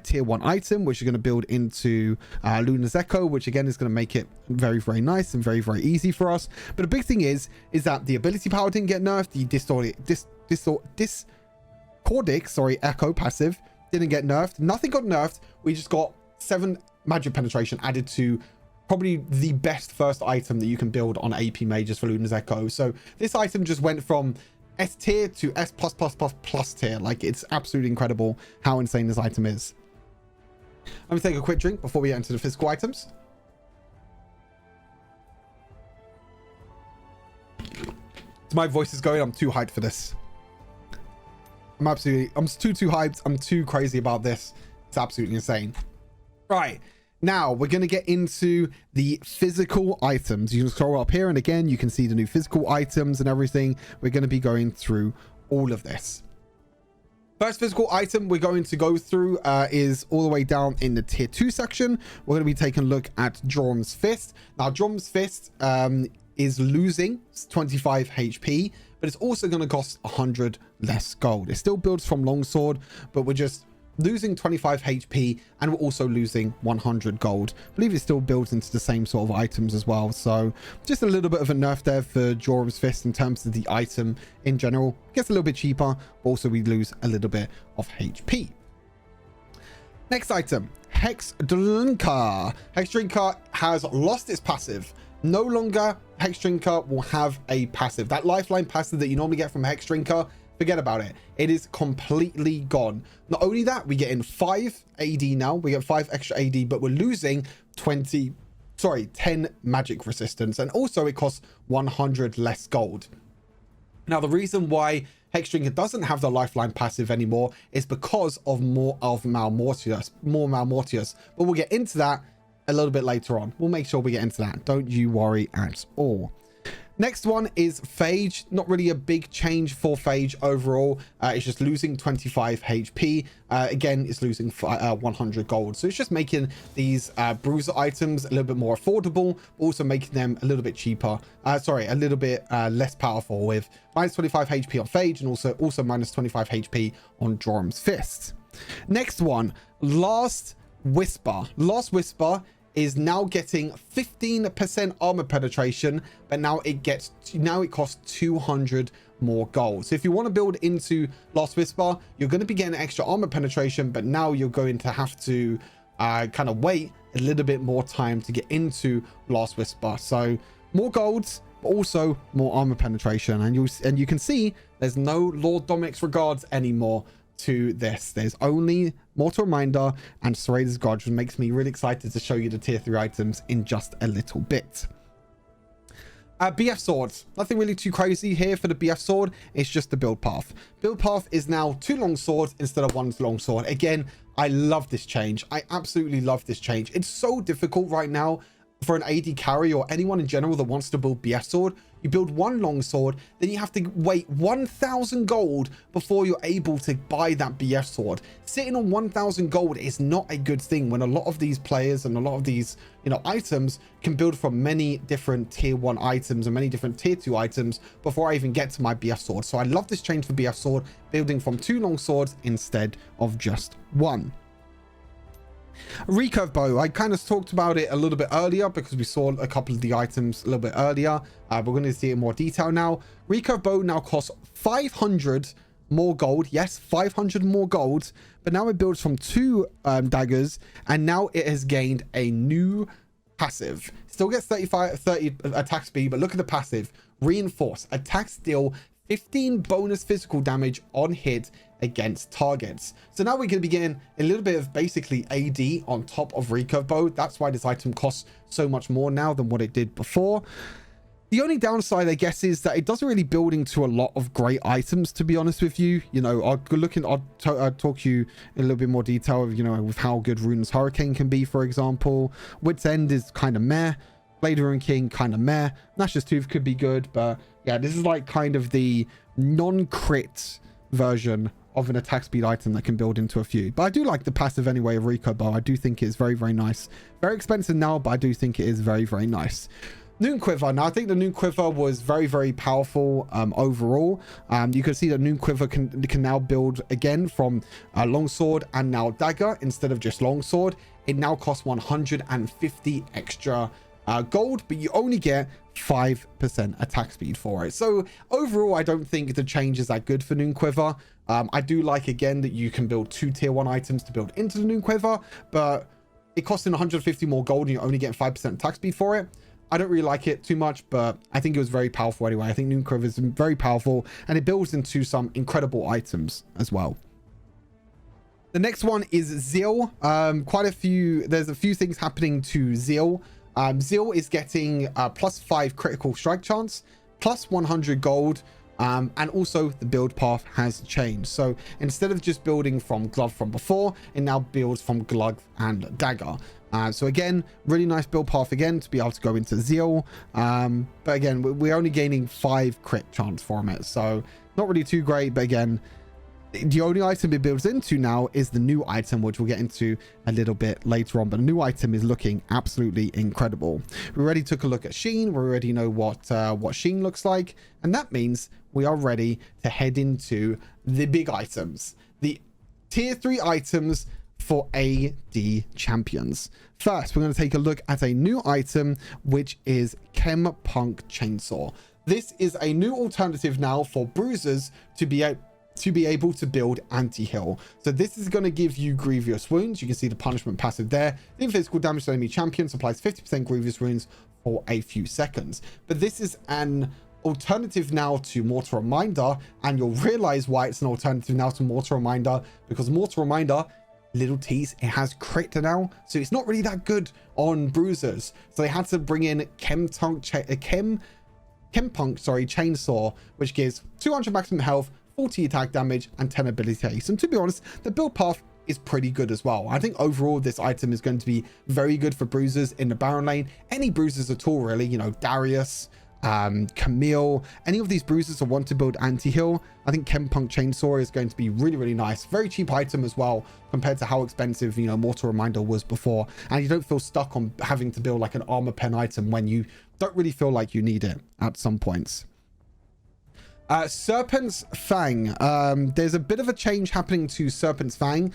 tier 1 item, which is going to build into Luna's Echo, which again is going to make it very, very nice and very, very easy for us. But the big thing is that the ability power didn't get nerfed. The discordic echo passive didn't get nerfed. Nothing got nerfed. We just got 7 magic penetration added to probably the best first item that you can build on AP mages for Luna's Echo. So this item just went from S tier to S+++ tier. Like, it's absolutely incredible how insane this item is. Let me take a quick drink before we get into the physical items. So my voice is going. I'm too hyped for this. I'm too hyped. I'm too crazy about this. It's absolutely insane. Right. Now we're going to get into the physical items. You can scroll up here and again, you can see the new physical items and everything. We're going to be going through all of this. First physical item we're going to go through is all the way down in the tier 2 section. We're going to be taking a look at Jorm's Fist. Now Jorm's Fist is losing 25 HP, but it's also going to cost 100 less gold. It still builds from longsword, but we're just losing 25 HP and we're also losing 100 gold. I believe it still builds into the same sort of items as well. So just a little bit of a nerf there for Jorm's Fist in terms of the item in general. It gets a little bit cheaper, but also we lose a little bit of HP. Next item, Hextech. Hextech has lost its passive. No longer Hextech will have a passive. That lifeline passive that you normally get from Hextech, forget about it. It is completely gone. Not only that, we get in 5 AD now. We get 5 extra AD, but we're losing 10 magic resistance. And also it costs 100 less gold. Now, the reason why Hextech doesn't have the lifeline passive anymore is because of more Malmortius. But we'll get into that a little bit later on. We'll make sure we get into that. Don't you worry at all. Next one is Phage. Not really a big change for Phage overall. It's just losing 25 HP. Again, it's losing 100 gold. So it's just making these bruiser items a little bit more affordable, but also making them a little bit cheaper. A little bit less powerful, with minus 25 HP on Phage and also minus 25 HP on Jorm's Fist. Next one, Last Whisper. Last Whisper is now getting 15% armor penetration, but now it costs 200 more gold. So if you want to build into Last Whisper, you're going to be getting extra armor penetration, but now you're going to have to kind of wait a little bit more time to get into Last Whisper. So more golds, but also more armor penetration. And you can see there's no Lord Dominic's Regards anymore to this. There's only Mortal Reminder and Serrated Grudge, which makes me really excited to show you the tier 3 items in just a little bit. BF swords, nothing really too crazy here for the BF sword. It's just the build path. Build path is now 2 long swords instead of 1 long sword. Again, I love this change. I absolutely love this change. It's so difficult right now for an AD carry or anyone in general that wants to build BF sword. You build 1 long sword, then you have to wait 1,000 gold before you're able to buy that BF sword. Sitting on 1,000 gold is not a good thing when a lot of these players and a lot of these, items can build from many different tier 1 items and many different tier 2 items before I even get to my BF sword. So I love this change for BF sword, building from 2 long swords instead of just 1. Recurve bow, I kind of talked about it a little bit earlier because we saw a couple of the items a little bit earlier. We're going to see it in more detail now. Recurve bow now costs 500 more gold. Yes, 500 more gold, but now it builds from 2 daggers, and now it has gained a new passive. Still gets 30 attack speed, but look at the passive. Reinforce, attacks deal 15 bonus physical damage on hit against targets. So now we're going to be getting a little bit of basically AD on top of Recurve bow. That's why this item costs so much more now than what it did before. The only downside, I guess, is that it doesn't really build into a lot of great items, to be honest with you. I'll talk you in a little bit more detail of, with how good Rune's Hurricane can be, for example. Wit's End is kind of meh. Blade Rune King, kind of meh. Nash's Tooth could be good, but yeah, this is like kind of the non-crit version of an attack speed item that can build into a few. But I do like the passive anyway of Recurve bow. I do think it is very, very nice. Very expensive now, but I do think it is very, very nice. Noon Quiver. Now, I think the Noon Quiver was very, very powerful overall. You can see that Noon Quiver can now build again from longsword and now dagger instead of just longsword. It now costs 150 extra gold, but you only get 5% attack speed for it. So overall, I don't think the change is that good for Noon Quiver. I do like, again, that you can build 2 tier 1 items to build into the Noon Quiver, but it costs 150 more gold and you're only getting 5% attack speed for it. I don't really like it too much, but I think it was very powerful anyway. I think Noon Quiver is very powerful and it builds into some incredible items as well. The next one is Zeal. There's a few things happening to Zeal. Zeal is getting +5 critical strike chance, plus 100 gold, And also the build path has changed. So instead of just building from glove from before, it now builds from glove and dagger. So again, really nice build path again to be able to go into Zeal. But again, we're only gaining 5 crit chance from it. So not really too great, but again, the only item it builds into now is the new item, which we'll get into a little bit later on. But the new item is looking absolutely incredible. We already took a look at Sheen. We already know what Sheen looks like. And that means we are ready to head into the big items. The tier 3 items for AD champions. First, we're going to take a look at a new item, which is Chempunk Chainsword. This is a new alternative now for bruisers to be able to build anti-heal. So this is going to give you grievous wounds. You can see the punishment passive there. The physical damage to enemy champions applies 50% grievous wounds for a few seconds. But this is an alternative now to Mortal Reminder, and you'll realize why it's an alternative now to Mortal Reminder, because Mortal Reminder, little tease, it has crit now, so it's not really that good on bruisers. So they had to bring in Chempunk Chainsword, which gives 200 maximum health, 40 attack damage, and 10 ability haste. And to be honest, the build path is pretty good as well. I think overall this item is going to be very good for bruisers in the Baron lane. Any bruisers at all, really. You know, Darius, Camille, any of these bruisers that want to build anti-heal, I think Chempunk Chainsword is going to be really, really nice. Very cheap item as well compared to how expensive, you know, Mortal Reminder was before. And you don't feel stuck on having to build like an armor pen item when you don't really feel like you need it at some points. Serpent's Fang. There's a bit of a change happening to Serpent's Fang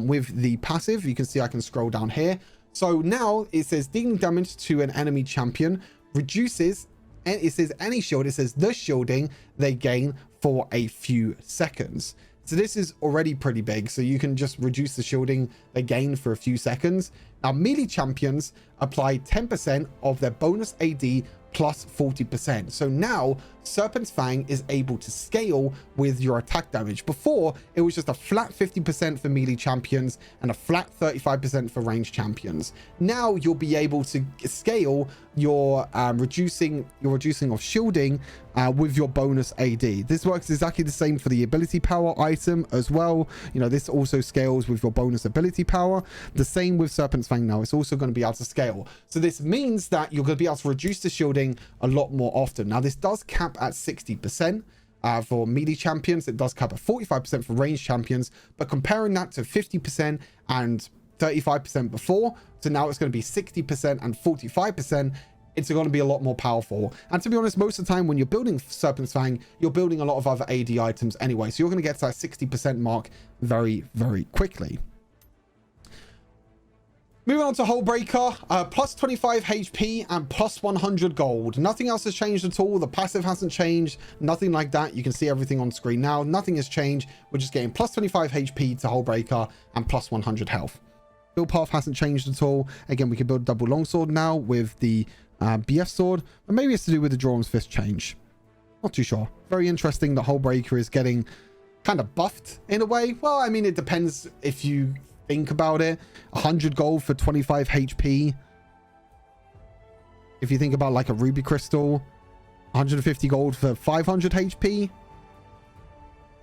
with the passive. You can see I can scroll down here. So now it says dealing damage to an enemy champion reduces, and it says any shield, it says the shielding they gain for a few seconds. So this is already pretty big. So you can just reduce the shielding they gain for a few seconds. Now melee champions apply 10% of their bonus AD plus 40%. So now Serpent's Fang is able to scale with your attack damage. Before, it was just a flat 50% for melee champions and a flat 35% for ranged champions. Now you'll be able to scale your reducing of shielding with your bonus AD. This works exactly the same for the ability power item as well. You know, this also scales with your bonus ability power. The same with Serpent's Fang now. It's also going to be able to scale. So this means that you're going to be able to reduce the shielding a lot more often. Now, this does cap at 60%. For melee champions, it does cap at 45% for ranged champions, but comparing that to 50% and 35% before, so now it's going to be 60% and 45%. It's going to be a lot more powerful. And to be honest, most of the time when you're building Serpent's Fang, you're building a lot of other AD items anyway, so you're going to get to that 60% mark very, very quickly. Moving on to Hullbreaker, plus 25 HP and plus 100 gold. Nothing else has changed at all. The passive hasn't changed, nothing like that. You can see everything on screen now. Nothing has changed. We're just getting plus 25 HP to Hullbreaker and plus 100 health. Build path hasn't changed at all. Again, we can build double longsword now with the BF sword, but maybe it's to do with the Jorum's Fist change. Not too sure. Very interesting that Hullbreaker is getting kind of buffed in a way. Well, I mean, it depends if you think about it. 100 gold for 25 HP. If you think about like a ruby crystal, 150 gold for 500 HP.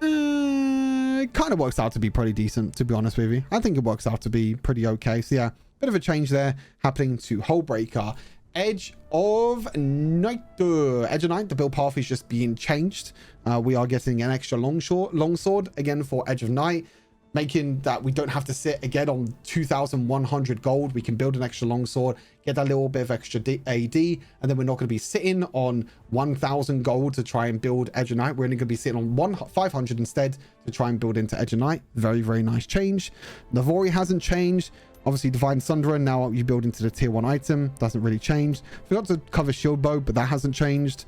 It kind of works out to be pretty decent, to be honest with you. I think it works out to be pretty okay. So yeah, bit of a change there happening to Hullbreaker. Edge of Night. Edge of Night, the build path is just being changed. We are getting an extra longsword again for Edge of Night, making that we don't have to sit again on 2,100 gold. We can build an extra longsword, get that little bit of extra AD, and then we're not going to be sitting on 1,000 gold to try and build Edge of Night. We're only going to be sitting on 500 instead to try and build into Edge of Night. Very, very nice change. Navori hasn't changed. Obviously, Divine Sunderer, now you build into the tier 1 item. Doesn't really change. Forgot to cover Shield Bow, but that hasn't changed.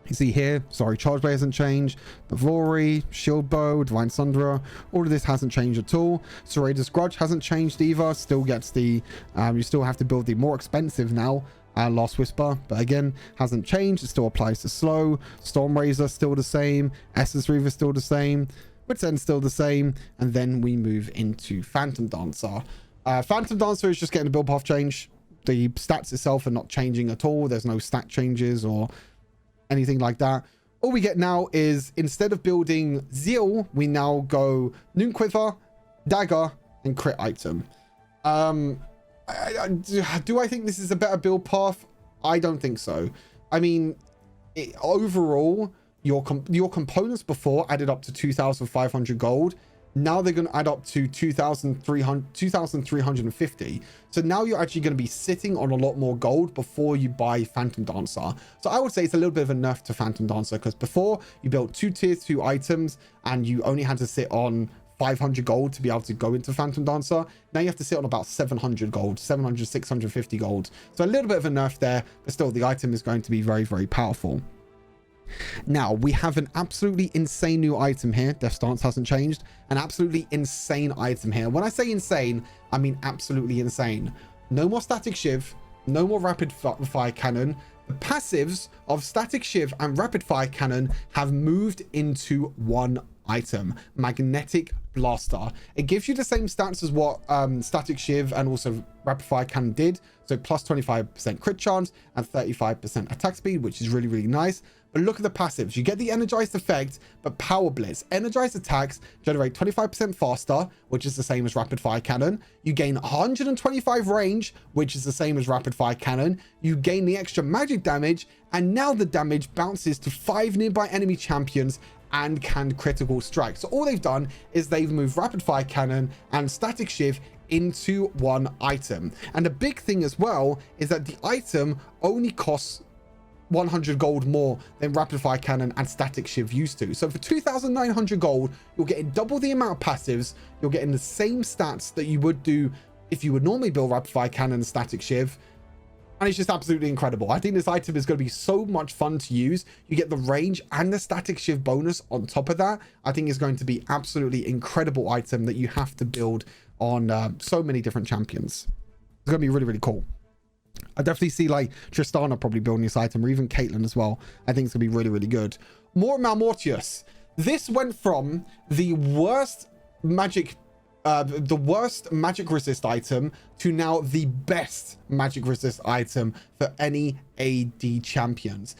You see here, sorry, Charge Blade hasn't changed. Navori, Shield Bow, Divine Sunderer, all of this hasn't changed at all. Serrader's Grudge hasn't changed either. Still gets the, you still have to build the more expensive now, Last Whisper, but again, hasn't changed. It still applies to Slow. Storm Razor still the same. Essence Reaver still the same. Wit's End still the same. And then we move into Phantom Dancer. Phantom Dancer is just getting a build path change. The stats itself are not changing at all. There's no stat changes or anything like that. all we get now is, instead of building Zeal, we now go Noon Quiver, Dagger, and Crit Item. Do I think this is a better build path? I don't think so. I mean, overall, your components before added up to 2,500 gold. Now they're going to add up to 2,350. So now you're actually going to be sitting on a lot more gold before you buy Phantom Dancer. So I would say it's a little bit of a nerf to Phantom Dancer, because before you built 2 tier 2 items and you only had to sit on 500 gold to be able to go into Phantom Dancer. Now you have to sit on about 700 gold, 700, 650 gold. So a little bit of a nerf there, but still the item is going to be very, very powerful. Now, we have an absolutely insane new item here. Death Stance hasn't changed. An absolutely insane item here. When I say insane, I mean absolutely insane. No more Static Shiv. No more Rapid Fire Cannon. The passives of Static Shiv and Rapid Fire Cannon have moved into one item. Magnetic Blaster. It gives you the same stats as what Static Shiv and also Rapid Fire Cannon did. So plus 25% crit chance and 35% attack speed, which is really, really nice. But look at the passives. You get the energized effect, but Power Blitz. Energized attacks generate 25% faster, which is the same as Rapid Fire Cannon. You gain 125 range, which is the same as Rapid Fire Cannon. You gain the extra magic damage, and now the damage bounces to 5 nearby enemy champions and can critical strike. So all they've done is they've moved Rapid Fire Cannon and Static Shiv into one item. And the big thing as well is that the item only costs 100 gold more than Rapid Fire Cannon and Static Shiv used to. So for 2,900 gold, you're getting double the amount of passives. You're getting the same stats that you would do if you would normally build Rapid Fire Cannon and Static Shiv. And it's just absolutely incredible. I think this item is going to be so much fun to use. You get the range and the Static Shiv bonus on top of that. I think it's going to be absolutely incredible item that you have to build on so many different champions. It's going to be really, really cool. I definitely see like Tristana probably building this item, or even Caitlyn as well. I think it's going to be really, really good. More Malmortius. This went from the worst magic resist item to now the best magic resist item for any AD champions.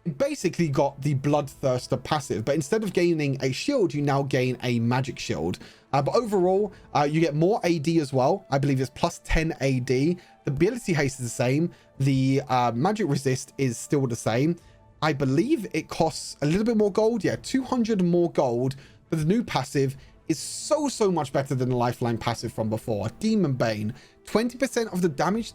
It basically got the Bloodthirster passive, but instead of gaining a shield, you now gain a magic shield. But overall, you get more AD as well. I believe it's plus 10 AD. The ability haste is the same. The magic resist is still the same. I believe it costs a little bit more gold. Yeah, 200 more gold. But the new passive is so much better than the Lifeline passive from before. Demon Bane, 20% of the damage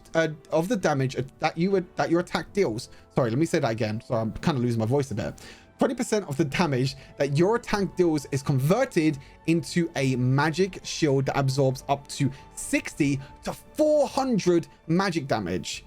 that your attack deals. Sorry, let me say that again. Sorry, I'm kind of losing my voice a bit. 20% of the damage that your attack deals is converted into a magic shield that absorbs up to 60 to 400 magic damage.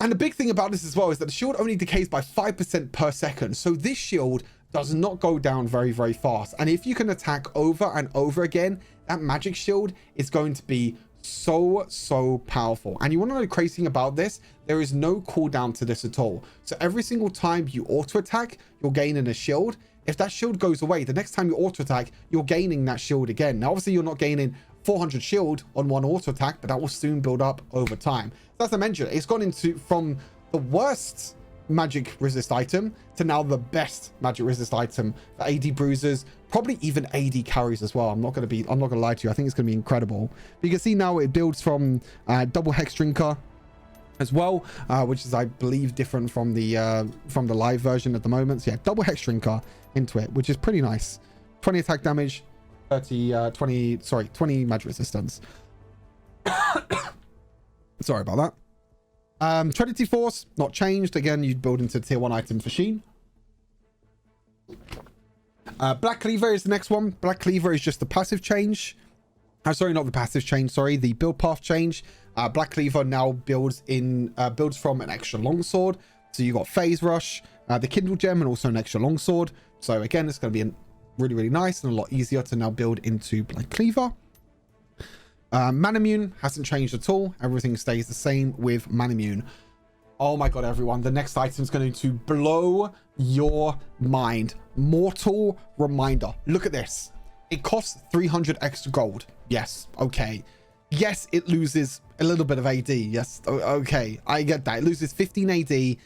And the big thing about this as well is that the shield only decays by 5% per second. So this shield does not go down very, very fast. And if you can attack over and over again, that magic shield is going to be so powerful. And you want to know the crazy thing about this? There is no cooldown to this at all. So every single time you auto attack, you're gaining a shield. If that shield goes away, the next time you auto attack, you're gaining that shield again. Now, obviously, you're not gaining 400 shield on one auto attack, but that will soon build up over time. So as I mentioned, it's gone into from the worst magic resist item to now the best magic resist item for AD bruisers, probably even AD carries as well. I'm not gonna lie to you. I think it's gonna be incredible. But you can see now it builds from double hex drinker as well, which is, I believe, different from the live version at the moment. So yeah, double hex drinker into it, which is pretty nice. 20 attack damage, 20 magic resistance. Sorry about that. Trinity Force, not changed. Again, you'd build into tier 1 item for Sheen. Black Cleaver is the next one. Black Cleaver is just the passive change. Sorry, not the passive change. Sorry, the build path change. Black Cleaver now builds from an extra longsword. So you got Phase Rush, the Kindle Gem, and also an extra longsword. So again, it's going to be really, really nice and a lot easier to now build into Black Cleaver. Manamune hasn't changed at all. Everything stays the same with Manamune. Oh my god, everyone, the next item is going to blow your mind. Mortal Reminder. Look at this. It costs 300 extra gold. Yes, okay. Yes, it loses a little bit of AD. Yes, okay, I get that. It loses 15 AD.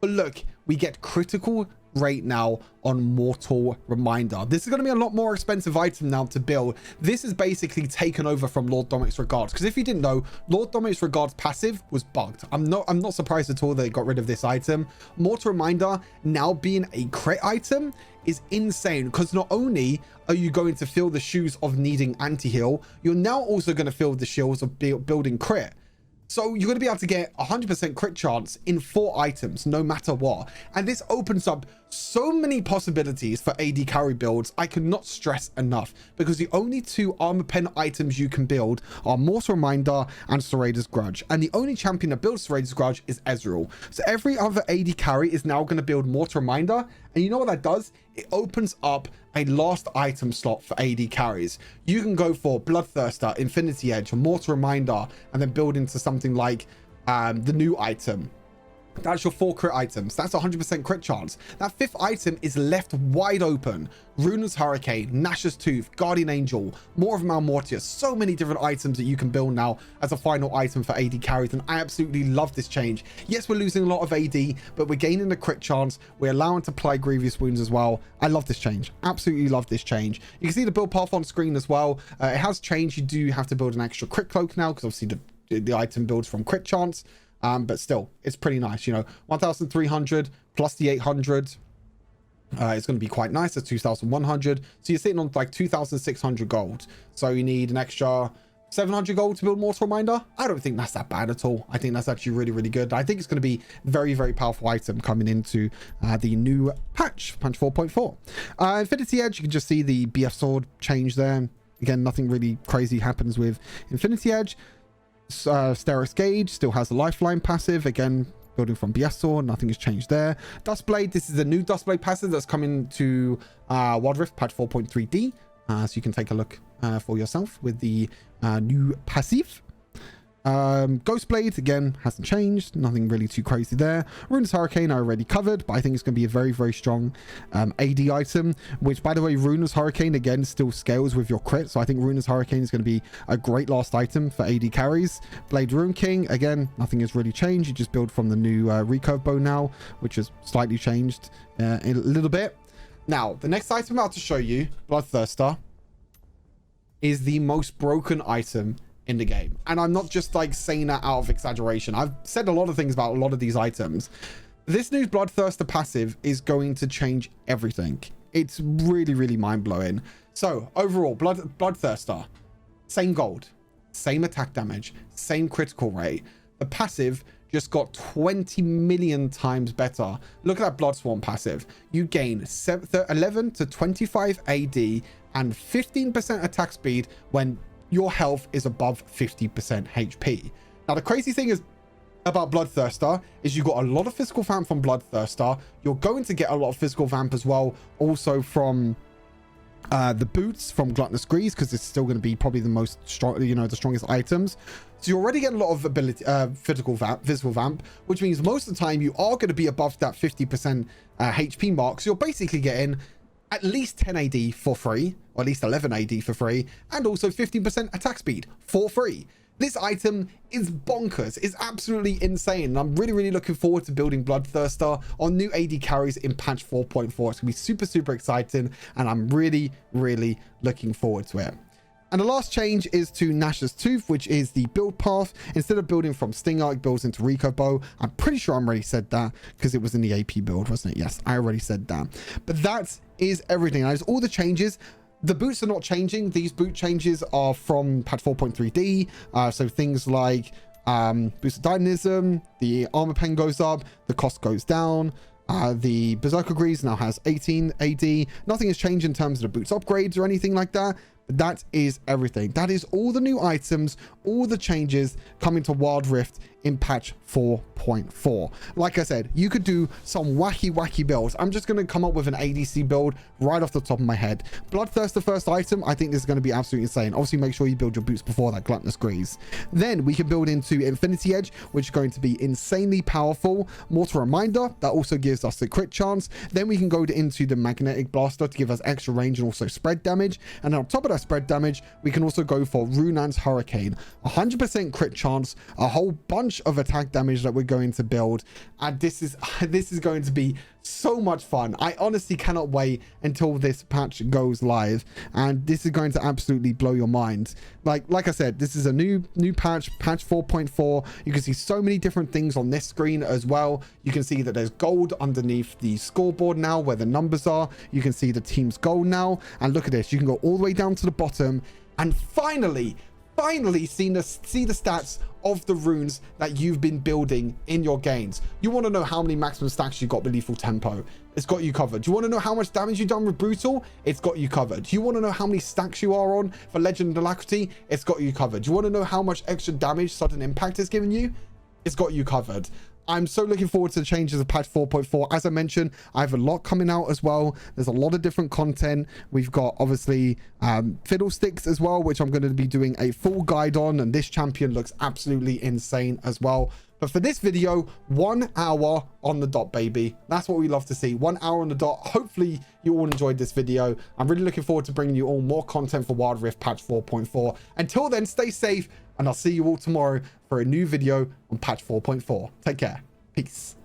But look, we get critical rate now on Mortal Reminder. This is going to be a lot more expensive item now to build. This is basically taken over from Lord Dominic's Regards, because if you didn't know, Lord Dominic's Regards passive was bugged. I'm not surprised at all they got rid of this item. Mortal Reminder now being a crit item is insane, because not only are you going to fill the shoes of needing anti-heal, you're now also going to fill the shields of building crit. So you're going to be able to get 100% crit chance in 4 items, no matter what. And this opens up so many possibilities for AD carry builds. I cannot stress enough, because the only 2 armor pen items you can build are Mortal Reminder and Serrader's Grudge. And the only champion that builds Serrader's Grudge is Ezreal. So every other AD carry is now going to build Mortal Reminder. And you know what that does? It opens up a last item slot for AD carries. You can go for Bloodthirster, Infinity Edge, Mortal Reminder, and then build into something like the new item. That's your 4 crit items. That's 100% crit chance. That 5th item is left wide open. Runa's Hurricane, Nash's Tooth, Guardian Angel, More of Malmortius. So many different items that you can build now as a final item for AD carries, and I absolutely love this change. Yes, we're losing a lot of AD, but we're gaining the crit chance. We're allowing to apply Grievous Wounds as well. I love this change. Absolutely love this change. You can see the build path on screen as well. It has changed. You do have to build an extra crit cloak now, because obviously the item builds from crit chance. But still, it's pretty nice, you know, 1,300 plus the 800. It's going to be quite nice. That's 2,100. So you're sitting on like 2,600 gold. So you need an extra 700 gold to build Mortal Reminder. I don't think that's that bad at all. I think that's actually really, really good. I think it's going to be very, very powerful item coming into the new patch 4.4. Infinity Edge, you can just see the BF sword change there. Again, nothing really crazy happens with Infinity Edge. Steris Gauge still has the lifeline passive, again building from BS Sword, nothing has changed there. Dustblade, this is a new Dustblade passive that's coming to Wild Rift patch 4.3D, so you can take a look for yourself with the new passive. Ghostblade again hasn't changed, nothing really too crazy there. Runa's Hurricane I already covered, but I think it's going to be a very, very strong AD item, which by the way, Runa's Hurricane again still scales with your crit, so I think Runa's Hurricane is going to be a great last item for AD carries. Blade Rune King, again nothing has really changed, you just build from the new recurve bow now, which has slightly changed a little bit. Now the next item I'm about to show you, Bloodthirster, is the most broken item in the game, and I'm not just like saying that out of exaggeration. I've said a lot of things about a lot of these items. This new Bloodthirster passive is going to change everything. It's really, really mind-blowing. So overall, Bloodthirster, same gold, same attack damage, same critical rate. The passive just got 20 million times better. Look at that Bloodswarm passive. You gain 11 to 25 AD and 15% attack speed when your health is above 50% HP. Now the crazy thing is about Bloodthirster is you got a lot of physical vamp from Bloodthirster. You're going to get a lot of physical vamp as well, also from the boots from Gluttonous Grease, because it's still going to be probably the most strong, you know, the strongest items. So you already get a lot of ability, physical vamp, which means most of the time you are going to be above that 50% HP mark. So you're basically getting at least 10 AD for free, or at least 11 AD for free, and also 15% attack speed for free. This item is bonkers. It's absolutely insane. And I'm really, really looking forward to building Bloodthirster on new AD carries in patch 4.4. It's going to be super, super exciting, and I'm really, really looking forward to it. And the last change is to Nash's Tooth, which is the build path. Instead of building from Stinger, it builds into recurve bow. I'm pretty sure I already said that because it was in the AP build, wasn't it? Yes, I already said that. But that is everything. That is all the changes. The boots are not changing. These boot changes are from patch 4.3D. So things like boost of dynamism, the armor pen goes up, the cost goes down. The Berserker Greaves now has 18 AD. Nothing has changed in terms of the boots upgrades or anything like that. But that is everything. That is all the new items, all the changes coming to Wild Rift in patch 4.4. Like I said, you could do some wacky builds. I'm just going to come up with an ADC build right off the top of my head. Bloodthirster first item, I think this is going to be absolutely insane. Obviously, make sure you build your boots before that Gluttonous Greaves. Then we can build into Infinity Edge, which is going to be insanely powerful. Mortal Reminder, that also gives us the crit chance. Then we can go into the Magnetic Blaster to give us extra range and also spread damage. And on top of less spread damage. We can also go for Runan's Hurricane, 100% crit chance, a whole bunch of attack damage that we're going to build, and this is going to be so much fun. I honestly cannot wait until this patch goes live, and this is going to absolutely blow your mind. Like I said, this is a new patch 4.4. You can see so many different things on this screen as well. You can see that there's gold underneath the scoreboard now where the numbers are. You can see the team's goal now, and look at this, you can go all the way down to the bottom and finally see the stats of the runes that you've been building in your games. You want to know how many maximum stacks you got with Lethal Tempo? It's got you covered. Do you want to know how much damage you've done with Brutal? It's got you covered. Do you want to know how many stacks you are on for Legend Alacrity? It's got you covered. Do you want to know how much extra damage Sudden Impact has given you? It's got you covered. I'm so looking forward to the changes of patch 4.4. As I mentioned, I have a lot coming out as well. There's a lot of different content. We've got obviously Fiddlesticks as well, which I'm going to be doing a full guide on, and this champion looks absolutely insane as well. But for this video, 1 hour on the dot, baby. That's what we love to see. 1 hour on the dot. Hopefully you all enjoyed this video. I'm really looking forward to bringing you all more content for Wild Rift patch 4.4. Until then, stay safe, and I'll see you all tomorrow for a new video on patch 4.4. Take care. Peace.